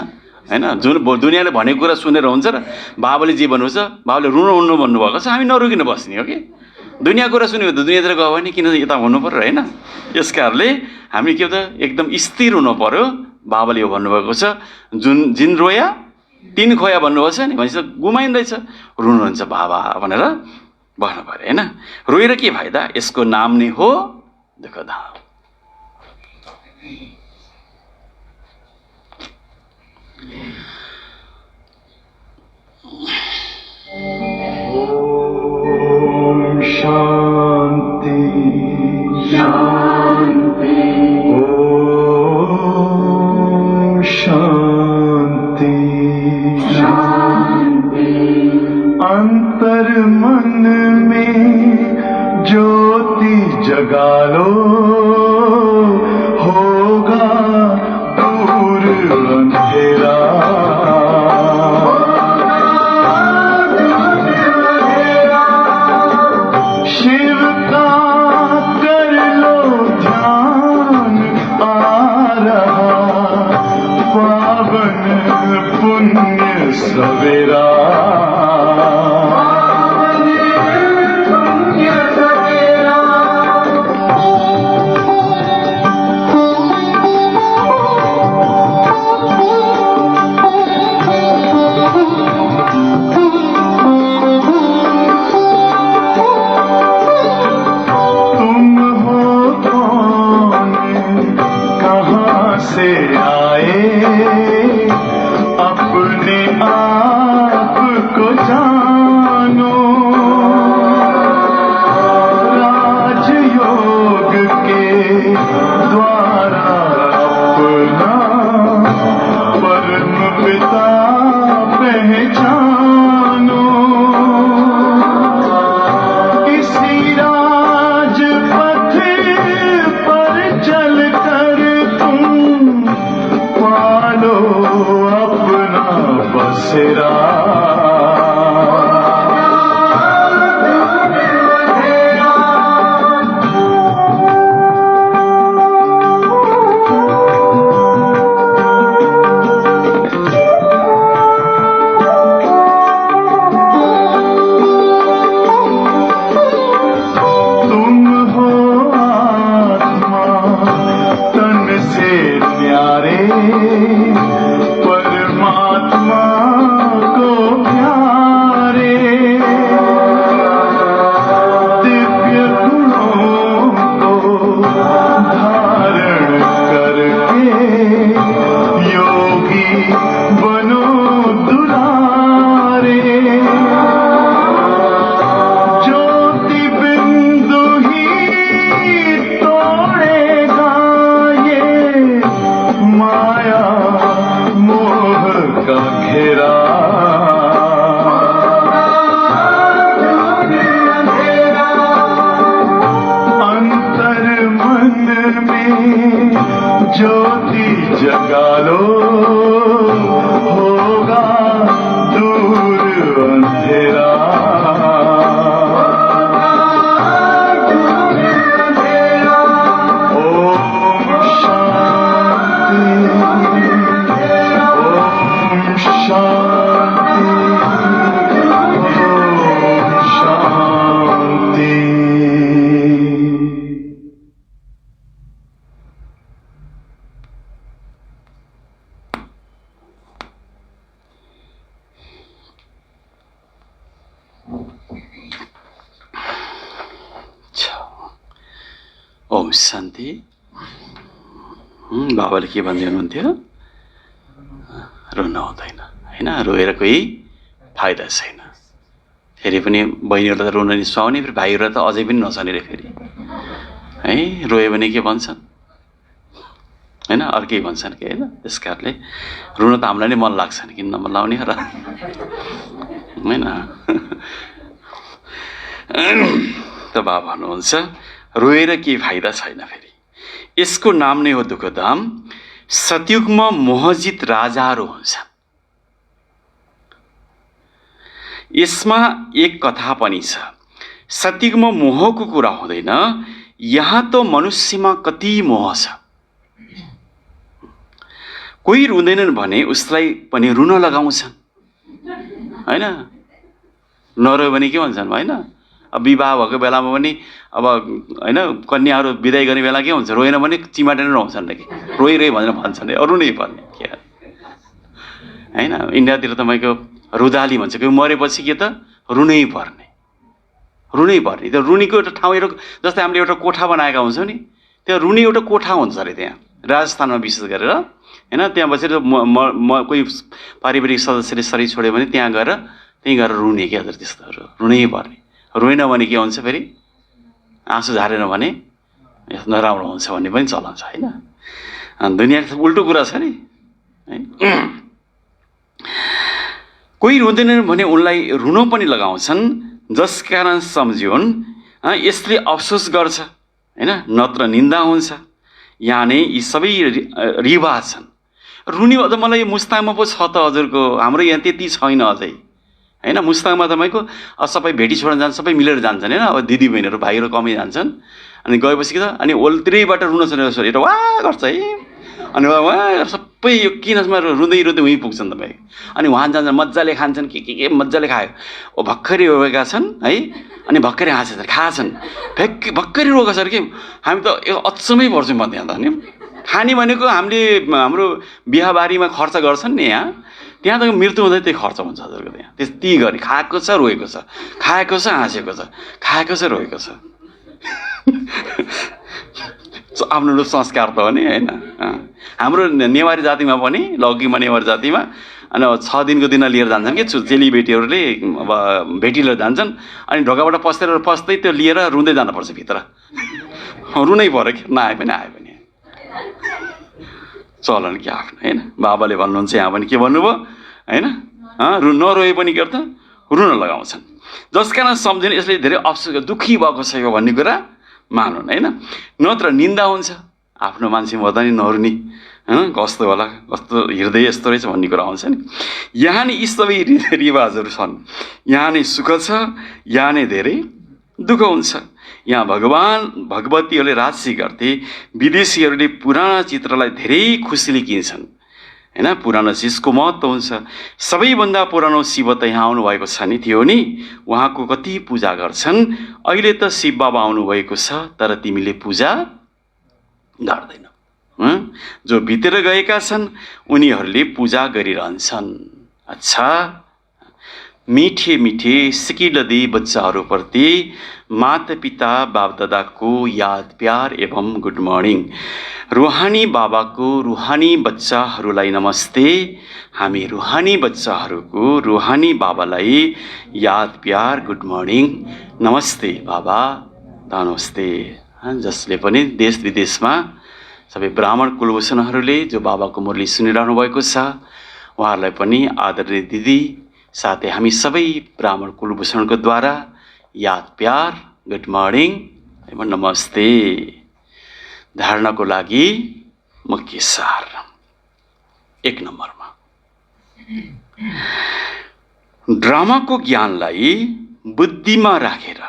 जुन दुनियाँले भनेको कुरा सुनेर हुन्छ र बाबाले जे भन्नुहुन्छ, बाबाले रुनु भन्नुभएको छ, हामी नरुकिन बस्ने हो कि। दुनियाँ कुरा सुन्यो भने त दुनियाँतिर गयो भने किन यता हुनु पर्यो हैन। यस कारणले हामी के त एकदम स्थिर हुनु पर्यो। बाबाले यो भन्नुभएको छ, जिन रोया तिन खोया भन्नुभएको छ नि, भनेपछि गुमाइँदैछ, रुनुहुन्छ बाबा भनेर भन्नु पर्यो हैन। रोएर के फाइदा, यसको नाम नै हो दुःखधाम। ओम शांति शांति, ओम शांति शांति। अंतर मन में ज्योति जगा लो, होगा दूर अंधेरा। शिव का कर लो ध्यान, आ रहा पावन पुण्य सवेरा। ज्योति जगा लो, होगा दूर अंधेरा। ओम शान्ति। बाबाले के भन्दै हुनुहुन्थ्यो? रुन हुँदैन होइन, रोएर कोही फाइदा छैन। फेरि पनि बहिनीहरूलाई त रुन नि सुहाउने, फेरि भाइहरूलाई त अझै पनि नसुहाउने रे फेरि है। रोयो भने के भन्छन् होइन, अर्कै भन्छन् कि होइन। त्यस कारणले रुन त हामीलाई नै मन लाग्छ नि, किन नमन लाउने र होइन। त बाबा भन्नुहुन्छ रोएर केही फाइदा छैन। फेरि यसको नाम नै हो दुःखधाम। सतयुगमा मोहजित राजाहरू हुन्छन्। यसमा एक कथा पनि छ। सतयुगमा मोहको कुरा हुँदैन, यहाँ त मनुष्यमा कति मोह छ। कोही रुँदैनन् भने उसलाई पनि रुन लगाउँछन् होइन। नरोयो भने के भन्छन् होइन। अब विवाह भएको बेलामा पनि अब होइन, कन्याहरू विदाई गर्ने बेला के हुन्छ, रोएन भने चिमाटेर रुन्छन् कि रोइरहे भनेर भन्छन्, अरू नै पर्ने के होइन। इन्डियातिर तपाईँको रुदाली भन्छ, कोही मरेपछि के त रुनै पर्ने, रुनै पर्ने। त्यो रुनीको एउटा ठाउँ एउटा, जस्तै हामीले एउटा कोठा बनाएका हुन्छौँ नि, त्यहाँ रुनी एउटा कोठा हुन्छ अरे त्यहाँ राजस्थानमा विशेष गरेर होइन। त्यहाँ बसेर कोही पारिवारिक सदस्यले शरीर छोड्यो भने त्यहाँ गएर त्यहीँ गएर रुने क्या, त्यस्तोहरू रुनै पर्ने। रोएन भने के हुन्छ, फेरि आँसु झारेन भने नराम्रो हुन्छ भन्ने पनि चलन छ होइन। दुनियाँको उल्टो कुरा छ नि है। कोही रुँदैन भने उनलाई रुन पनि लगाउँछन्, जसकारण सम्झ्योन् यसले अफसोस गर्छ होइन, नत्र निन्दा हुन्छ। यहाँ नै यी सबै रिवाज छन्। रुनी अझ मलाई यो मुस्ताङमा पो छ त हजुरको, हाम्रो यहाँ त्यति छैन अझै होइन। मुस्ताङमा तपाईँको सबै भेटी छोड्न जान्छ, सबै मिलेर जान्छन् होइन। अब दिदी बहिनीहरू भाइहरू कमै जान्छन्, अनि गएपछि के त अनि ओल्तिरैबाट रुन छोडेर एउटा वाह गर्छ है, अनि उहाँ सबै यो किनमा रुँदै रुँदै उहीँ पुग्छन् तपाईँ। अनि उहाँ जान्छन्, मजाले खान्छन्, के मजाले खायो, ओ भर्खरै रोएका छन् है, अनि भर्खरै हाँसेछन्, खाएछन्, भर्खरै रोएका छन् कि हामी त अचम्मै पर्छौँ म त्यहाँ त। अनि खाने भनेको हामीले हाम्रो बिहाबारीमा खर्च गर्छन् नि, त्यहाँ त मृत्यु हुँदै त्यही खर्च हुन्छ हजुरको। त्यहाँ त्यति गरी खाएको छ, रोएको छ, खाएको छ, हाँसेको छ, खाएको छ, रोएको छ। आफ्नो संस्कार त हो नि होइन। हाम्रो नेवारी जातिमा पनि, लौकीमा नेवारी जातिमा अनि 6 दिनको दिन लिएर जान्छन् कि चेलीबेटीहरूले, अब भेटी लिएर जान्छन्, अनि ढोकाबाट पस्दै त्यो लिएर रुँदै जानुपर्छ भित्र। रुनै पऱ्यो कि नआए पनि आयो पनि चलन कि आफ्नो होइन। बाबाले भन्नुहुन्छ यहाँ पनि के भन्नुभयो होइन, नरोए पनि के त रुन लगाउँछन्, जसकारण सम्झिनु यसले धेरै अफसोस दुःखी भएको छ यो भन्ने कुरा मानुन् होइन। नत्र निन्दा हुन्छ, आफ्नो मान्छे मर्दा नि नरुनी होइन, कस्तो होला, कस्तो हृदय यस्तो रहेछ भन्ने कुरा आउँछ नि। यहाँ नै यी सबै रिवाजहरू छन्। यहाँ नै सुख छ, यहाँ नै धेरै दुःख हुन्छ। यहाँ भगवान भगवतीहरूले राजसी गर्थे, विदेशीहरूले पुराना चित्रलाई धेरै खुसीले किन्छन् होइन। पुरानो चिजको महत्त्व हुन्छ। सबैभन्दा पुरानो शिव त यहाँ आउनुभएको छ नि, थियो नि, उहाँको कति पूजा गर्छन्। अहिले त शिव बाबा आउनुभएको छ, तर तिमीले पूजा गर्दैनौ। जो भित्र गएका छन् उनीहरूले पूजा गरिरहन्छन्। अच्छा, मीठे मीठे सिकिलदी बच्चाहरूप्रति माता पिता बाप दादाको याद प्यार एवं गुड मर्निङ। रुहानी बाबाको रुहानी बच्चाहरूलाई नमस्ते। हामी रुहानी बच्चाहरूको रुहानी बाबालाई याद प्यार गुड मर्निङ, नमस्ते बाबा, नमस्ते। जसले पनि देश विदेशमा सबै ब्राह्मण कुलभूषणहरूले जो बाबाको मुरली सुनिरहनु भएको छ, उहाँहरूलाई पनि आदरणीय दिदी साथै हामी सबै ब्राह्मण कुलभूषणको द्वारा याद प्यार गुड मर्निङ एवं नमस्ते। धारणाको लागि मुख्य सार 1 नम्बरमा, ड्रामाको ज्ञानलाई बुद्धिमा राखेर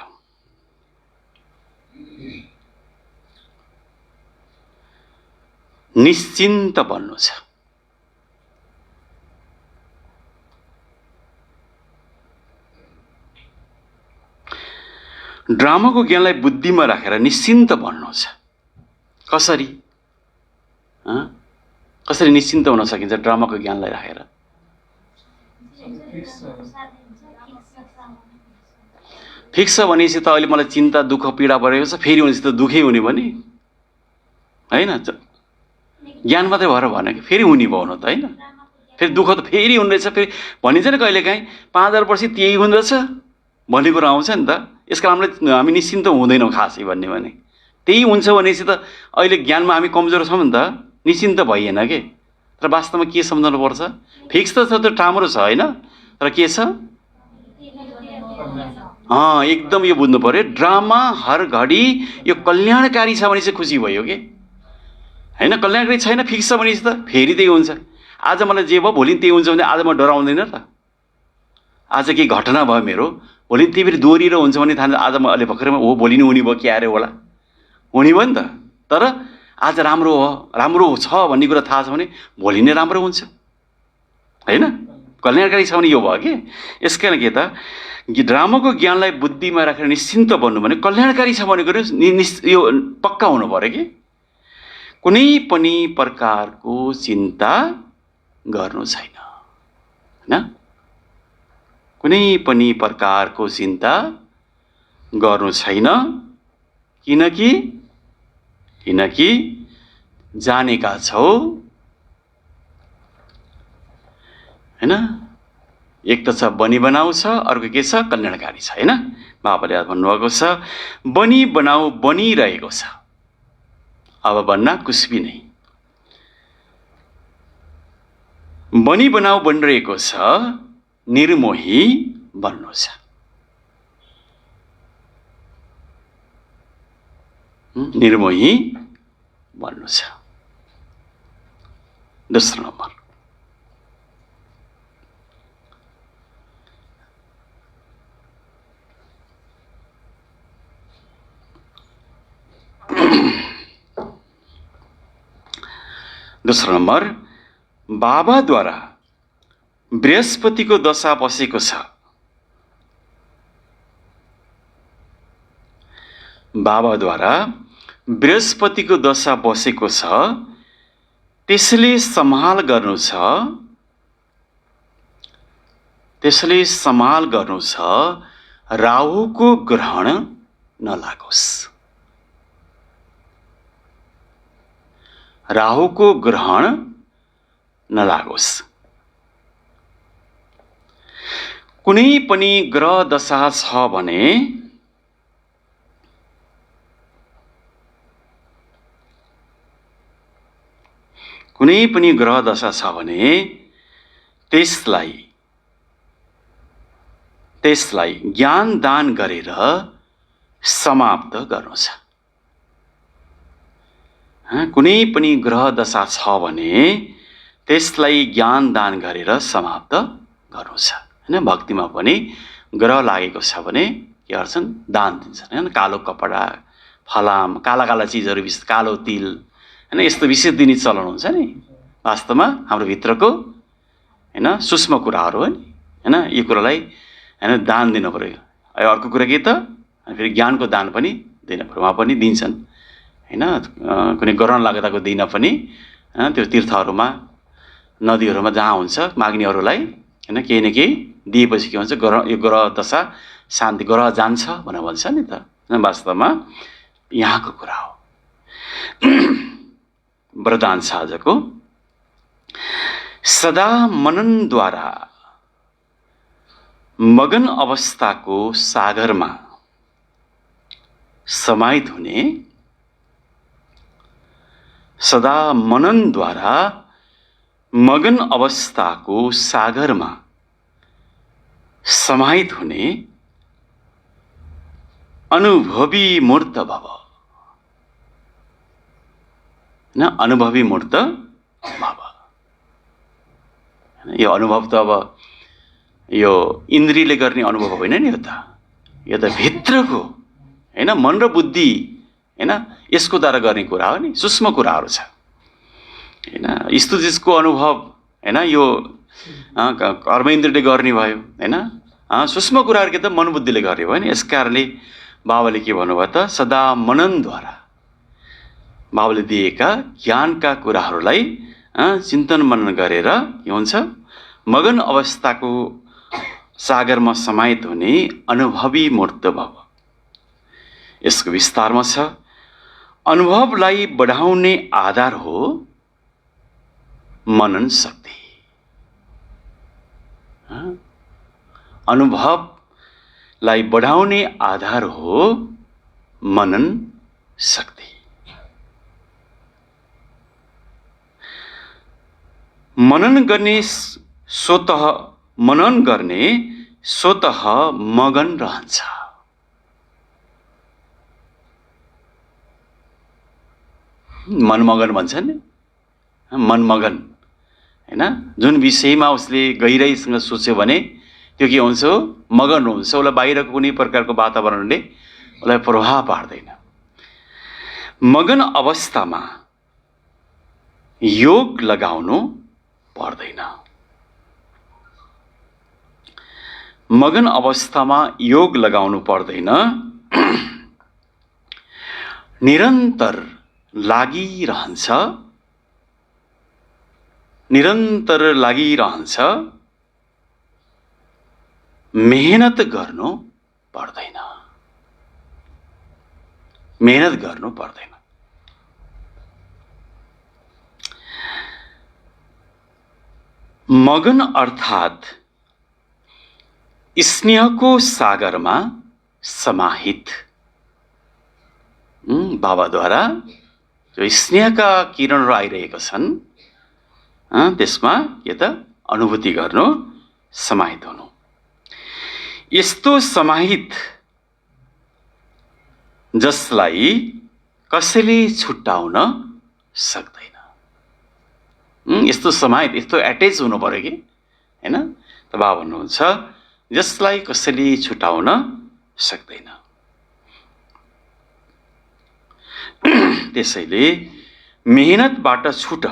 निश्चिन्त बन्नु छ। ड्रामाको ज्ञानलाई बुद्धिमा राखेर निश्चिन्त बन्नु छ। कसरी कसरी निश्चिन्त हुन सकिन्छ ड्रामाको ज्ञानलाई राखेर? फिक्स छ भनेपछि त अहिले मलाई चिन्ता दुःख पीडा परेको छ, फेरि भनेपछि त दुःखै हुने भने हैन। ज्ञान मात्रै भएर भएन कि फेरि हुने भयो त हैन। फेरि दुःख त फेरि हुने रहेछ। फेरि भनिन्छ नि कहिलेकाहीँ 5000 वर्ष त्यही हुँदो रहेछ भन्ने कुरा आउँछ नि त। यस कारणले हामी निश्चिन्त हुँदैनौँ खासै भन्ने भने। त्यही हुन्छ भनेपछि त अहिले ज्ञानमा हामी कमजोर छौँ नि त, निश्चिन्त भइएन के। तर वास्तवमा के सम्झाउनु पर्छ? फिक्स त छ, त्यो राम्रो छ हैन, तर के छ? एकदम यो बुझ्नु पर्यो। ड्रामा हर घडी यो कल्याणकारी छ भने चाहिँ खुसी भयो के हैन। कल्याणकारी छैन, फिक्स छ भनेपछि त फेरि त्यही हुन्छ। आज मलाई जे भयो भोलि त्यही हुन्छ भने आज म डराउँदैन त। आज केही घटना भयो मेरो, भोलि त्यही फेरि दोहोरिएर हुन्छ भने थाहा आज म अहिले भर्खरमा हो भोलि नै हुने भयो के अरे होला, हुने भयो नि त। तर आज राम्रो छ भन्ने कुरा थाहा छ भने भोलि नै राम्रो हुन्छ हैन। कल्याणकारी छ भने यो भयो कि। यसकारण के त ड्रामाको ज्ञानलाई बुद्धिमा राखेर निश्चिन्त बन्नु भने कल्याणकारी छ भनेको यो पक्का हुनु पर्यो कि। कुनै पनि प्रकारको चिन्ता गर्नु छैन हैन। कुनै पनि प्रकारको चिन्ता गर्नु छैन, किनकि जानेका छौ हैन। एक त छ बनी बनाऊ छ, अर्को के छ? कल्याणकारी छ हैन। बाबाले भन्नुभएको छ बनी बनाऊ बनिरहेको छ, अब बन्ना कुछ भी नहीं। बनी बनाऊ बनिरहेको छ, निर्मोही बन्नु छ। निर्मोही बन्नु छ। दोस्रो नम्बर, बाबाद्वारा बृहस्पतिको दशा बसेको छ। बाबाद्वारा बृहस्पतिको दशा बसेको छ, त्यसले सम्हाल गर्नु छ, राहुको ग्रहण नलागोस्। राहुको ग्रहण नलागोस्। कुनै पनि ग्रह दशा छ भने त्यसलाई ज्ञान दान गरेर समाप्त गर्नु छ। कुनै पनि ग्रह दशा छ भने त्यसलाई ज्ञान दान गरेर समाप्त गर्नु छ हैन। भक्तिमा पनि ग्रह लागेको छ भने के गर्छन्? दान दिन्छन् हैन। कालो कपडा, फलाम, काला काला चिजहरू, कालो तिल हैन, यस्तो विशेष दिने चलन हुन्छ नि। वास्तवमा हाम्रो भित्रको हैन सूक्ष्म कुराहरू हो नि हैन। यो कुरालाई हैन दान दिनु पर्यो। अर्को कुरा के त? फेरि ज्ञानको दान पनि दिनु पर्यो। उहाँ पनि दिन्छन् हैन। कुनै ग्रहण लाग्दाको दिन पनि त्यो तीर्थहरूमा, नदीहरूमा जहाँ हुन्छ माग्नेहरूलाई हैन केही न केही दिएपछि के हुन्छ? यो ग्रह दशा शान्ति, ग्रह जान्छ भनेर भन्छ नि त। वास्तवमा यहाँको कुरा हो। वरदान छ आजको। सदा मननद्वारा मगन अवस्थाको सागरमा समाहित हुने, सदा मननद्वारा मगन अवस्थाको सागरमा समाहित हुने अनुभवी मूर्त भव। न अनुभवी मूर्त भव। यो अनुभव त अब यो इन्द्रियले गर्ने अनुभव होइन नि। यो त भित्रको हैन, मन र बुद्धि हैन, यसको द्वारा गर्ने कुरा हो नि। सूक्ष्म कुराहरू छ हैन। यस्तो चिजको अनुभव हैन यो कर्म इन्द्रियले गर्ने भयो हैन। सूक्ष्म कुराहरू के त मन बुद्धिले गर्ने भयो नि। यसकारणले बाबाले के भन्नुभयो त? सदा मननद्वारा बाबाले दिएका ज्ञानका कुराहरूलाई चिन्तन मनन गरेर के हुन्छ? मगन अवस्थाको सागरमा समाहित हुने अनुभवी मूर्त भव। यसको विस्तारमा छ। अनुभवलाई बढाउने आधार हो मनन शक्ति। अनुभवलाई बढाउने आधार हो मनन शक्ति। मनन गर्ने स्वतः मगन रहन्छ। मनमगन भन्छ नि, मनमगन हैन। जुन विषयमा उसले गहिराइसँग सोच्यो भने त्यो के हुन्छ, मगन हुन्छ। उसलाई बाहिरको कुनै प्रकारको वातावरणले उसलाई प्रभाव पार्दैन। मगन अवस्थामा योग लगाउनु पर्दैन। मगन अवस्थामा योग लगाउनु पर्दैन। निरन्तर लागिरहन्छ। मेहनत गर्नु पर्दैन। मगन अर्थात स्नेहको सागरमा समाहित। बाबाद्वारा जो स्नेहका किरणहरू आइरहेका छन् त्यसमा के त अनुभूति गर्नु, समाहित हुनु। यस्तो समाहित जसलाई कसैले छुट्याउन सक्दैन। यस्तो समाहित, यस्तो एटेच हुनु पर्यो कि हैन। त बाबा भन्नुहुन्छ जसलाई कसैले छुट्याउन सक्दैन। त्यसैले मेहनतबाट छुट।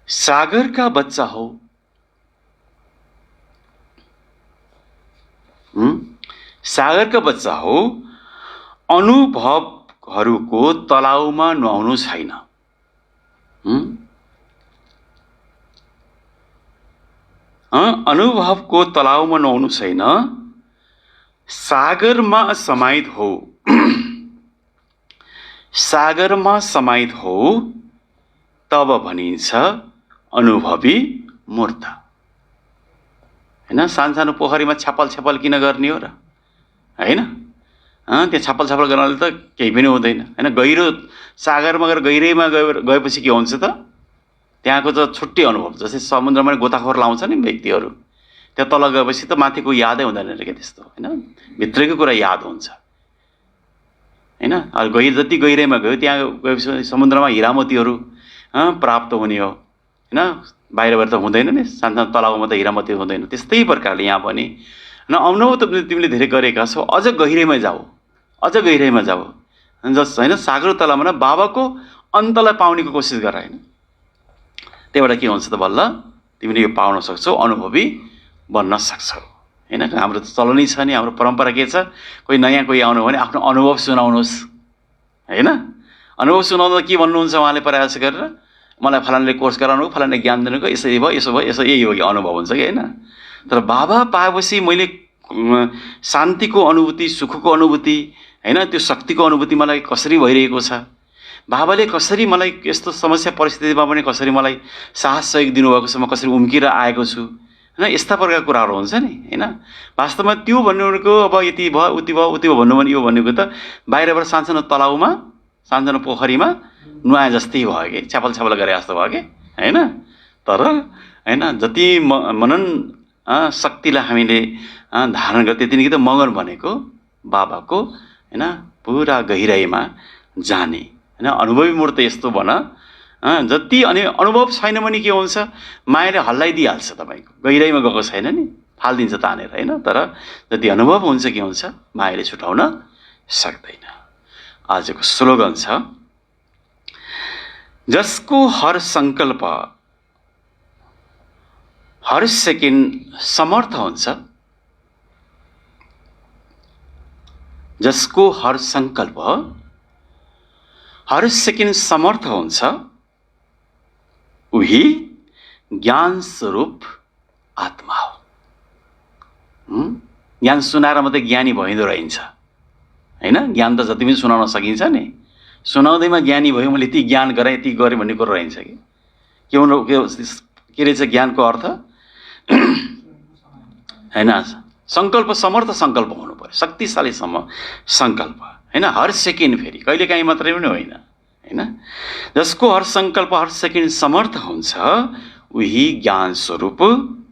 सागरका बच्चा हो। सागरका बच्चा हो। अनुभवहरूको तलाउमा नुहाउनु छैन। अनुभवको तलाउमा नुहाउनु छैन। सागरमा समाहित हो। तब भनिन्छ अनुभवी मूर्त। हैन, सानो पोखरीमा छापल किन गर्ने हो र, हैन। त्यहाँ छापल गर्नाले त केही पनि हुँदैन, हैन। गहिरो सागरमा गएर गहिरैमा गएपछि के हुन्छ त, त्यहाँको त छुट्टै अनुभव। जस्तै समुद्रमा गोताखोर लाउँछ नि व्यक्तिहरू, त्यहाँ तल गएपछि त माथिको यादै हुँदैन रहेछ त्यस्तो, हैन। भित्रैको कुरा याद हुन्छ, हैन। जति गहिरैमा गयो त्यहाँ गएपछि समुद्रमा हिरामतीहरू प्राप्त हुने हो, हैन। बाहिर त हुँदैन नि, सानो तलाउमा त हिरामती हुँदैन। त्यस्तै प्रकारले यहाँ पनि अनुभव त तिमीले धेरै गरेका छौ, अझ गहिरैमा जाऊ। जस हैन, सागर तलामा बाबाको अन्तलाई पाउनेको कोसिस गर, हैन। त्यहाँबाट के हुन्छ त बल्ल तिमीले यो पाउन सक्छौ, अनुभवी बन्न सक्छौ, हैन। हाम्रो त चलनै छ नि, हाम्रो परम्परा के छ, कोही नयाँ कोही आउनु भने आफ्नो अनुभव सुनाउनुहोस्, हैन। अनुभव सुनाउँदा के भन्नुहुन्छ उहाँले प्रयास गरेर, मलाई फलानाले कोर्स गराउनु, फलानाले ज्ञान दिनुको, यसरी भयो, यही हो कि अनुभव हुन्छ कि, हैन। तर बाबा पाएपछि मैले शान्तिको अनुभूति, सुखको अनुभूति, हैन, त्यो शक्तिको अनुभूति मलाई कसरी भइरहेको छ, बाबाले कसरी मलाई यस्तो समस्या परिस्थितिमा पनि कसरी मलाई साहस सहयोग दिनुभएको छ, म कसरी उम्किएर आएको छु, हैन। यस्ता प्रकारका कुराहरू हुन्छ नि, हैन। वास्तवमा त्यो भन्नुको अब यति भयो भन्नु भने यो भनेको त बाहिरबाट सानो तलाउमा, सानो पोखरीमा नुहाए जस्तै भयो कि, छापल गरे जस्तो भयो कि, हैन। तर हैन, जति मनन शक्तिलाई हामीले धारण गर्छ त्यति नै त मगन भनेको बाबाको, हैन, पुरा गहिराइमा जाने, हैन। अनुभवी मूर्त यस्तो भन। जति अनि अनुभव छैन भने के हुन्छ, मायाले हल्लाइदिइहाल्छ तपाईँको, गहिराइमा गएको छैन नि, फालिदिन्छ तानेर, हैन। तर जति अनुभव हुन्छ के हुन्छ, मायाले छुटाउन सक्दैन। आजको स्लोगन छ, जसको हर संकल्प हर सेकेन्ड समर्थ हुन्छ, जसको हर संकल्प हर सेकेन्ड समर्थ हुन्छ, उही ज्ञान स्वरूप आत्मा हो। ज्ञान सुनाएर मात्रै ज्ञानी भइँदो रहेछ होइन। ज्ञान त जति पनि सुनाउन सकिन्छ नि, सुनाउँदैमा ज्ञानी भयो, मैले यति ज्ञान गरेँ यति गरेँ भन्ने कुरो रहन्छ कि के रहेछ ज्ञानको अर्थ होइन। सङ्कल्प, समर्थ सङ्कल्प हुनु पर्यो, शक्तिशाली सङ्कल्प होइन। हर सेकेन्ड, फेरि कहिलेकाहीँ मात्रै पनि होइन होइन। जसको हर सङ्कल्प हर सेकेन्ड समर्थ हुन्छ उही ज्ञान स्वरूप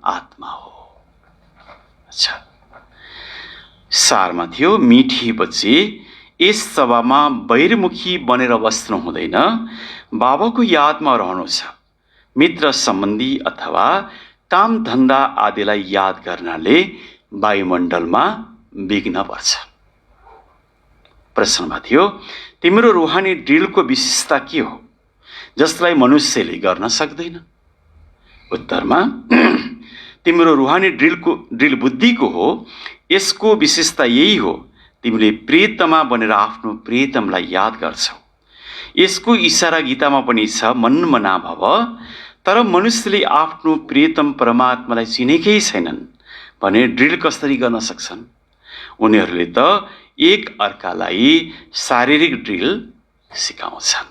आत्मा हो। अच्छा, सारमा थियो, मिठी बच्चे यस सभामा बहिर्मुखी बनेर बस्नु हुँदैन, बाबाको यादमा रहनु छ। मित्र सम्बन्धी अथवा काम धन्दा आदिलाई याद गर्नाले वायुमण्डलमा विघ्न पर्छ। प्रश्नमा थियो, तिम्रो रुहानी ड्रिलको विशेषता के हो जसलाई मनुष्यले गर्न सक्दैन? उत्तरमा, तिम्रो रुहानी ड्रिल बुद्धिको हो। यसको विशेषता यही हो, तिमीले प्रियतमा बनेर आफ्नो प्रियतमलाई याद गर्छौ। यसको इसारा गीतामा पनि छ, मनमा नभव। तर मनुष्यले आफ्नो प्रियतम परमात्मालाई चिनेकै छैनन् भने ड्रिल कसरी गर्न सक्छन्? उनीहरूले त एक अर्कालाई शारीरिक ड्रिल सिकाउँछन्।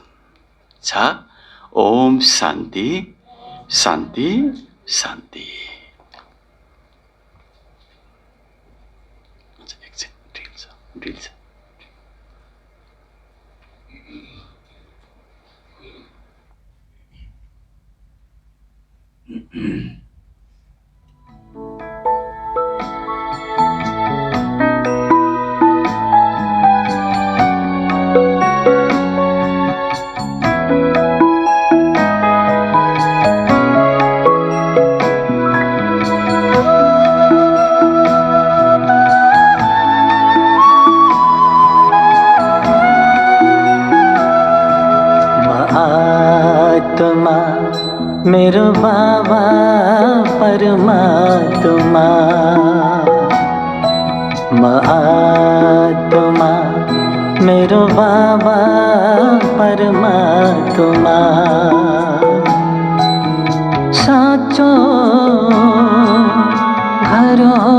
ओम शान्ति शान्ति शान्ति। ड्रिल छ। मेरो बाबा परमात्मा, म आत्मा मेरो बाबा परमात्मा। साँचो घर हो,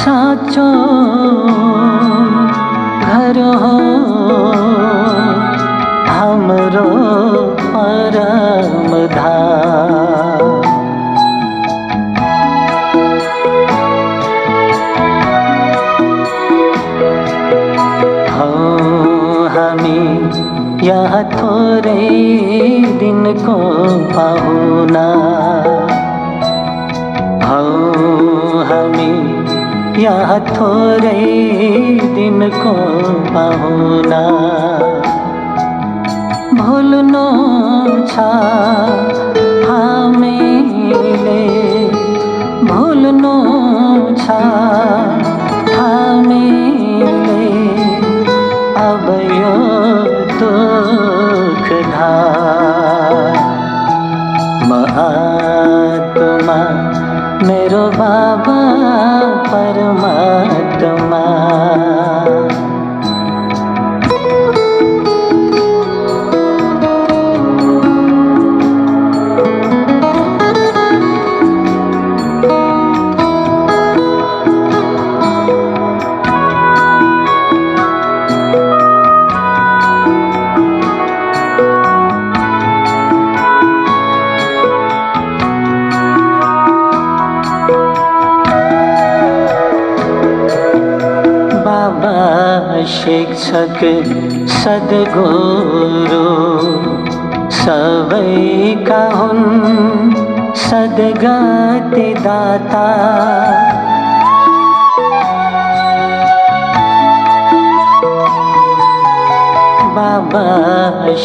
साँचो घर हो हाम्रो परम धाम। हौ हामी यहाँ थोरै दिनको पाहुना, हौ हामी यहाँ थोरै दिनको पाहुना। भुल्नु छ हामीले, भुल्नु छ हामीले अब यो दुःख धाम। म आत्मा मेरो बाबा परमात्मा। शिक्षक सद्गुरु सबैका हुन् सद्गति दाता। बाबा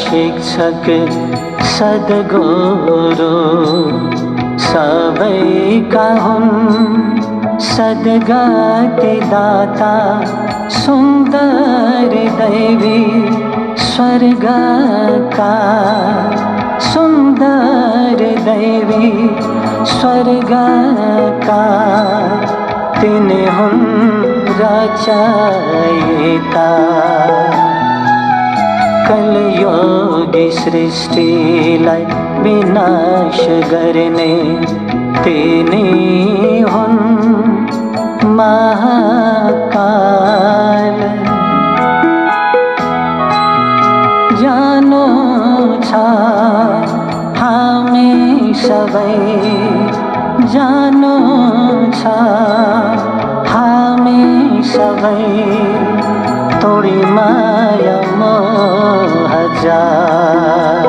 शिक्षक सद्गुरु सबैका हुन् सद्गति दाता। सुन्दर दैवी स्वर्ग का, सुन्दर दैवी स्वर्ग का तिनी हुन् रचयिता। कलयोगी सृष्टिलाई विनाश गर्ने तिनी हुन् महाकाल। जानु छ हामी सबै, जानु छ हामी सबै, तोडी माया मोह जाल।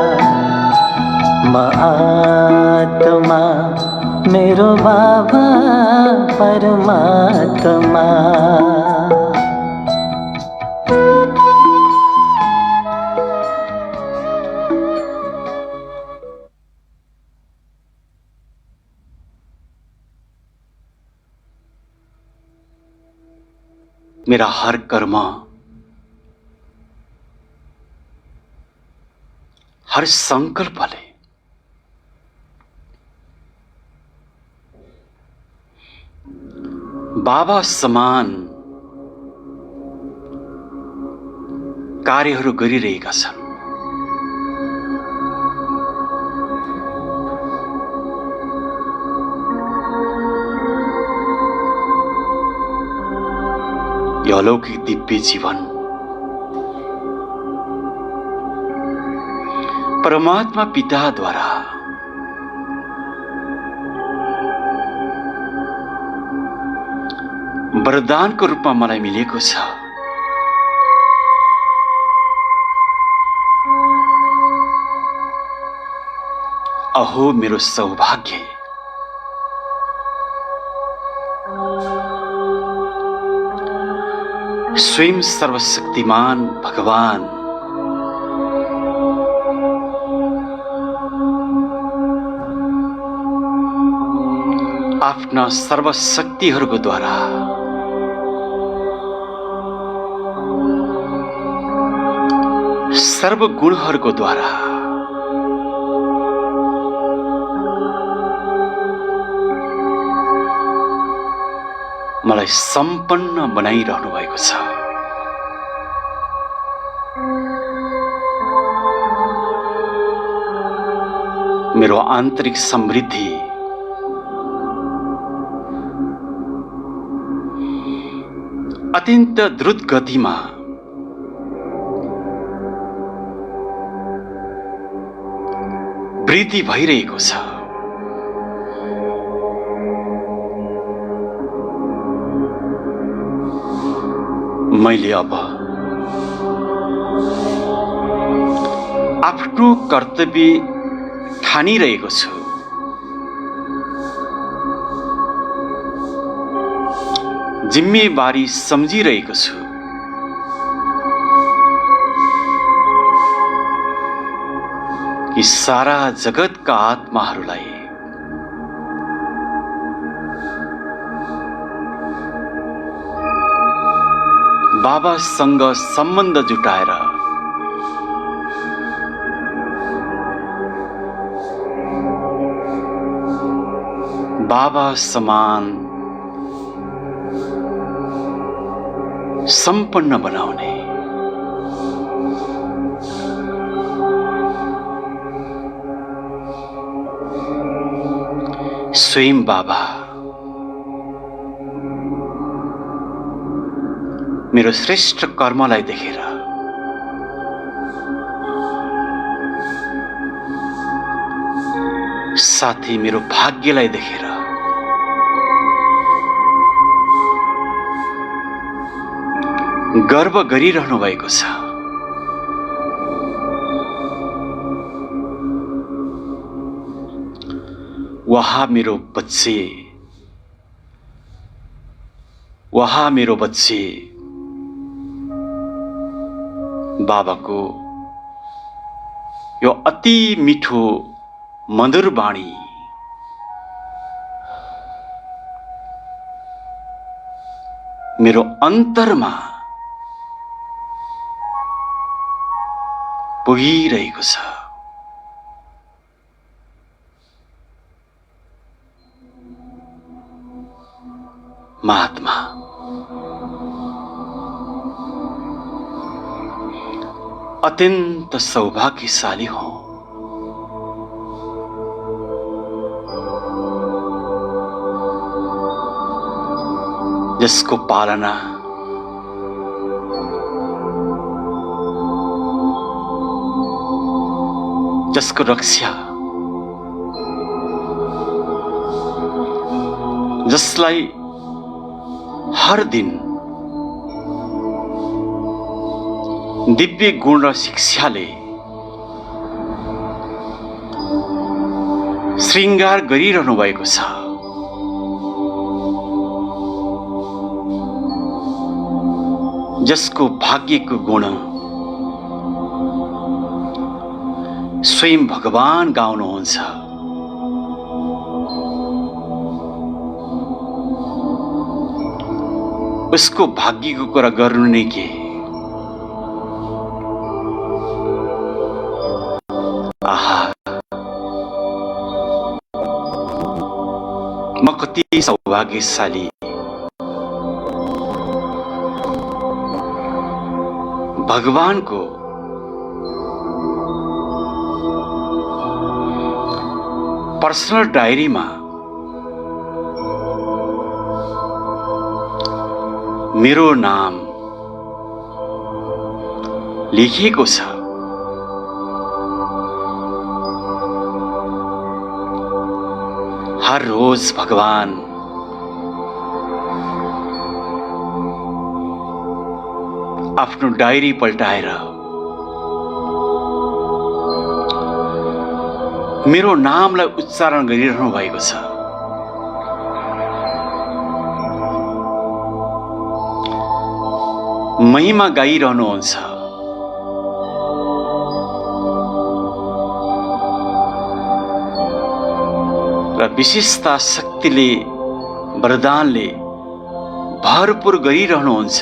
म आत्मा मेरो बाबा परमात्मा। मेरा हर कर्म, हर संकल्पले बाबा समान कार्यहरू गरिरहेका छन्। यो अलौकिक दिव्य जीवन परमात्मा पिताद्वारा वरदानको रूपमा मलाई मिलेको छ। अहो मेरो सौभाग्य। स्वयं सर्वशक्तिमान भगवान आफ्ना सर्वशक्तिहरूको द्वारा सर्वगुणहरूको द्वारा मलाई सम्पन्न बनाइरहनु भएको छ। मेरो आन्तरिक समृद्धि अत्यन्त द्रुत गतिमा वृद्धि भइरहेको छ। मैले अब आफ्नो कर्तव्य ठानिरहेको छु। जिम्मेवारी सम्झिरहेको छु। कि सारा जगतका आत्माहरूलाई बाबासँग सम्बन्ध जुटाएर बाबा समान सम्पन्न बनाउने स्वयं बाबा मेरो श्रेष्ठ कर्मलाई देखेर साथै मेरो भाग्यलाई देखेर गर्व गरिरहनु भएको छ। वहाँ मेरो बच्चे, वहाँ मेरो बच्चे बाबाको यो अति मिठो मधुर वाणी मेरो अन्तरमा पुगिरहेको छ। महात्मा अत्यंत सौभाग्यशाली हूं। जसको पालना जसको रक्षा जसलाई हर दिन दिव्य गुण र शिक्षाले श्रृंगार गरिरहनु भएको छ। जसको भाग्यको गुण स्वयं भगवान गाउनुहुन्छ। उसको भाग्यको कुरा गर्नु नै के। आहा, म कति सौभाग्यशाली। भगवानको पर्सनल डायरीमा मेरो नाम लेखिएको छ। हर रोज भगवान आफ्नो डायरी पल्टाएर मेरो नामलाई उच्चारण गरिरहनु भएको छ। महिमा गाइरहनुहुन्छ। र विशेषता शक्तिले वरदानले भरपूर गरिरहनुहुन्छ।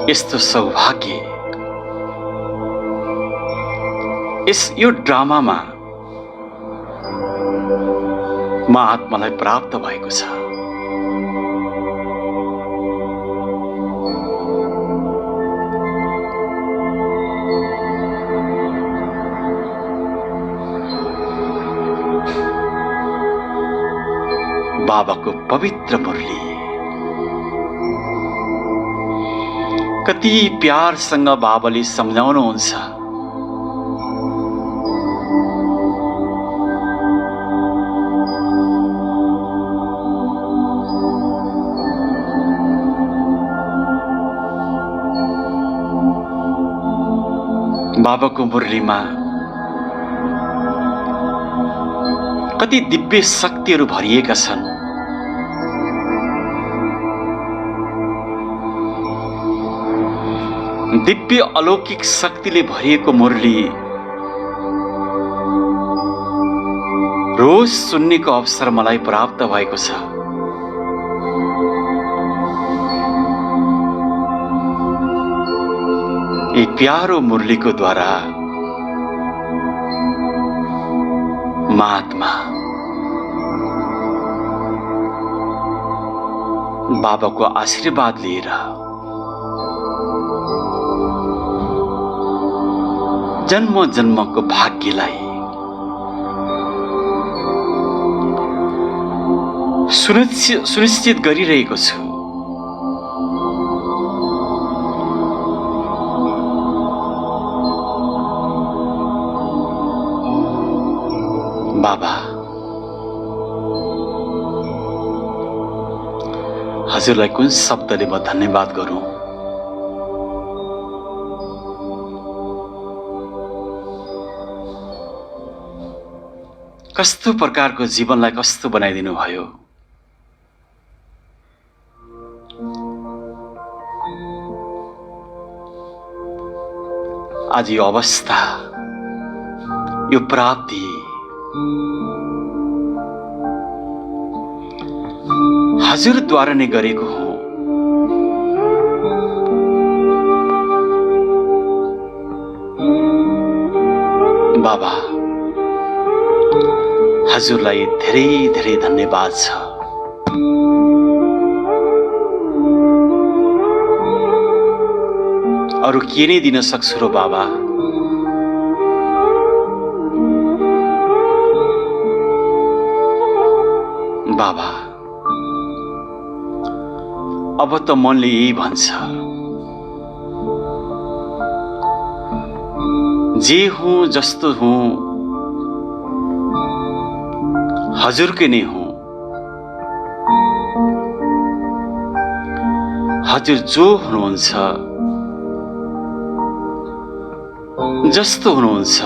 यस्तो सौभाग्य यो ड्रामामा म आत्मालाई प्राप्त भएको छ। बाबाको पवित्र मुरली कति प्यारसँग बाबाले सम्झाउनुहुन्छ। बाबाको मुरलीमा कति दिव्य शक्तिहरू भरिएका छन्। दिव्य अलौकिक शक्तिले भरिएको मुरली रोज सुन्नेको अवसर मलाई प्राप्त भएको छ। यी प्यारो मुरलीको द्वारा महात्मा बाबाको आशीर्वाद लिएर जन्म जन्मको भाग्यलाई सुनिश्चित गरिरहेको छु। बाबा, हजुरलाई कुन शब्दले म धन्यवाद गरौं? कस्तो प्रकारको जीवनलाई कस्तो बनाइदिनु भयो। आज यो अवस्था, यो प्राप्ति हजुरद्वारा नै गरेको हो। बाबा, हजुरलाई धेरै धेरै धन्यवाद छ। अरु के नै दिन सक्छु र बाबा। बाबा, अब त मनले यही भन्छ, जे हूँ जस्तो हूँ हजुरकै नै हूँ। हजुर जो हुनुहुन्छ, जस्तो हुनुहुन्छ,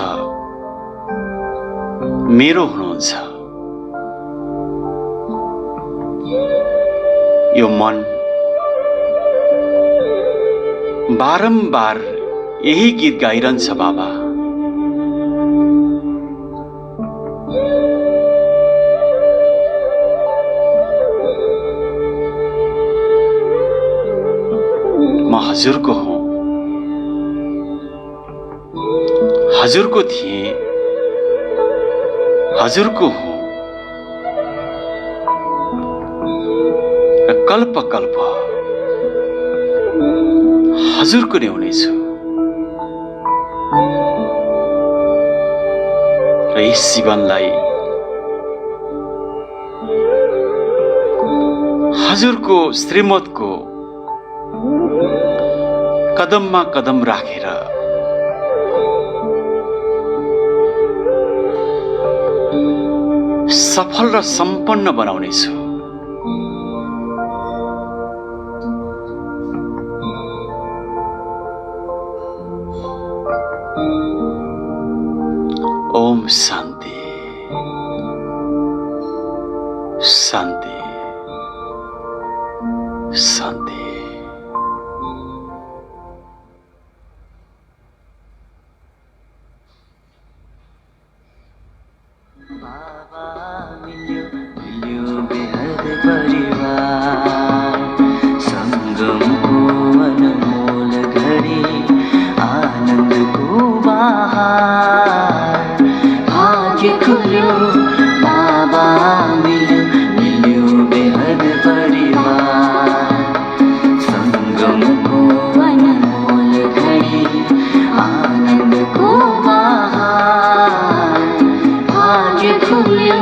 मेरो हुनुहुन्छ। यो मन बारम्बार यही गीत गाइरहन्छ बाबा। म हजुरको हुँ, हजुरको थिएँ, हजुरको हुँ र कल्प कल्प हजुरको नै हुनेछु। र यस जीवनलाई हजुरको श्रीमतको कदममा कदम राखेर सफल र सम्पन्न बनाउनेछु। ओम शान्ति शान्ति शान्ति। बाबा मिल्यो मिल्यो बेहद परिवार, संगमको अनमोल घडी, आनन्दको बहार, भाग्य खुल्यो। बाबा मिल्यो मिल्यो बेहद परिवार, संगमको अनमोल घडी, आनन्दको बहार, भाग्य खुल्यो।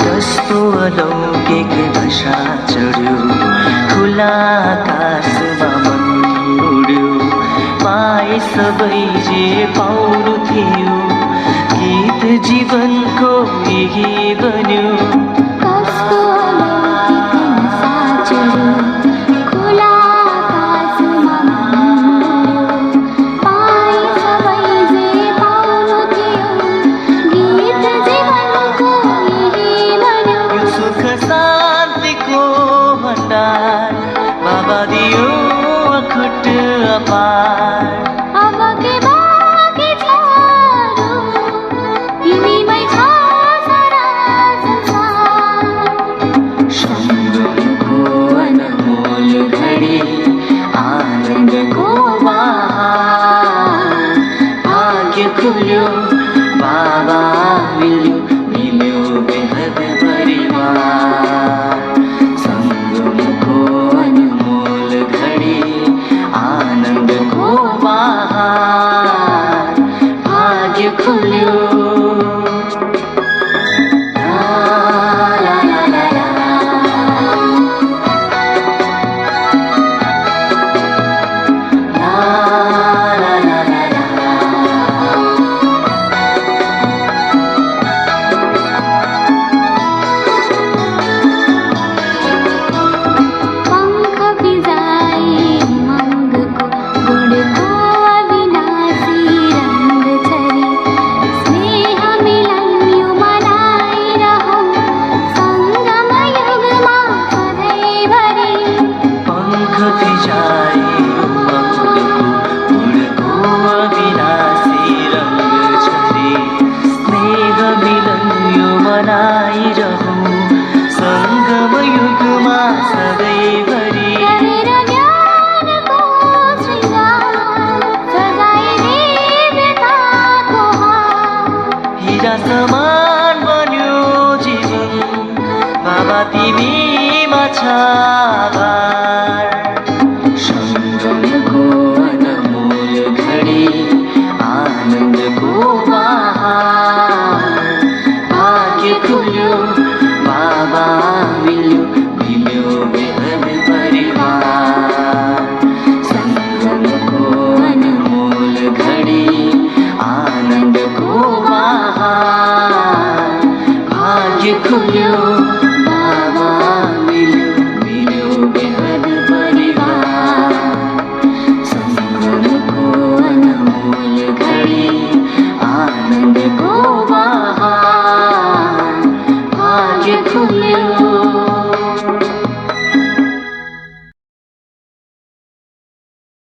कस्तो अलौकिक नशा चढ्यो, खुला आकाशमा मन उड्यो, पाए सबै जे पाउनु थियो, गीत जीवनको यही बन्यो। कस्तो अलौकिक नशा चढ्यो, खुला आकाशमा मन उड्यो, पाए सबै जे पाउनु थियो, गीत जीवनको यही बन्यो। यो सुख शान्तिको भण्डार, बाबा दियो अखुट अपार। अब के बाँकी छ अरू, तिमीमै छ सारा संसार। संगमको अनमोल घडी, आनन्दको बहार, भाग्य खुल्यो। बाबा मिल्यो मिल्यो बेहद परिवार, संगमको अनमोल घडी, आनन्दको बहार, भाग्य खुल्यो। ला ला ला ला ला, ला ला ला ला ला। समान बन्यो जीवन बाबा तिमीमा छ आभार सम्झनको अनमोल घडी आनन्दको बहार भाग्य खुल्यो बाबा मिल्यो बेहद परिवार सम्झनको अनमोल घडी आनन्दको बहार भाग्य खुल्यो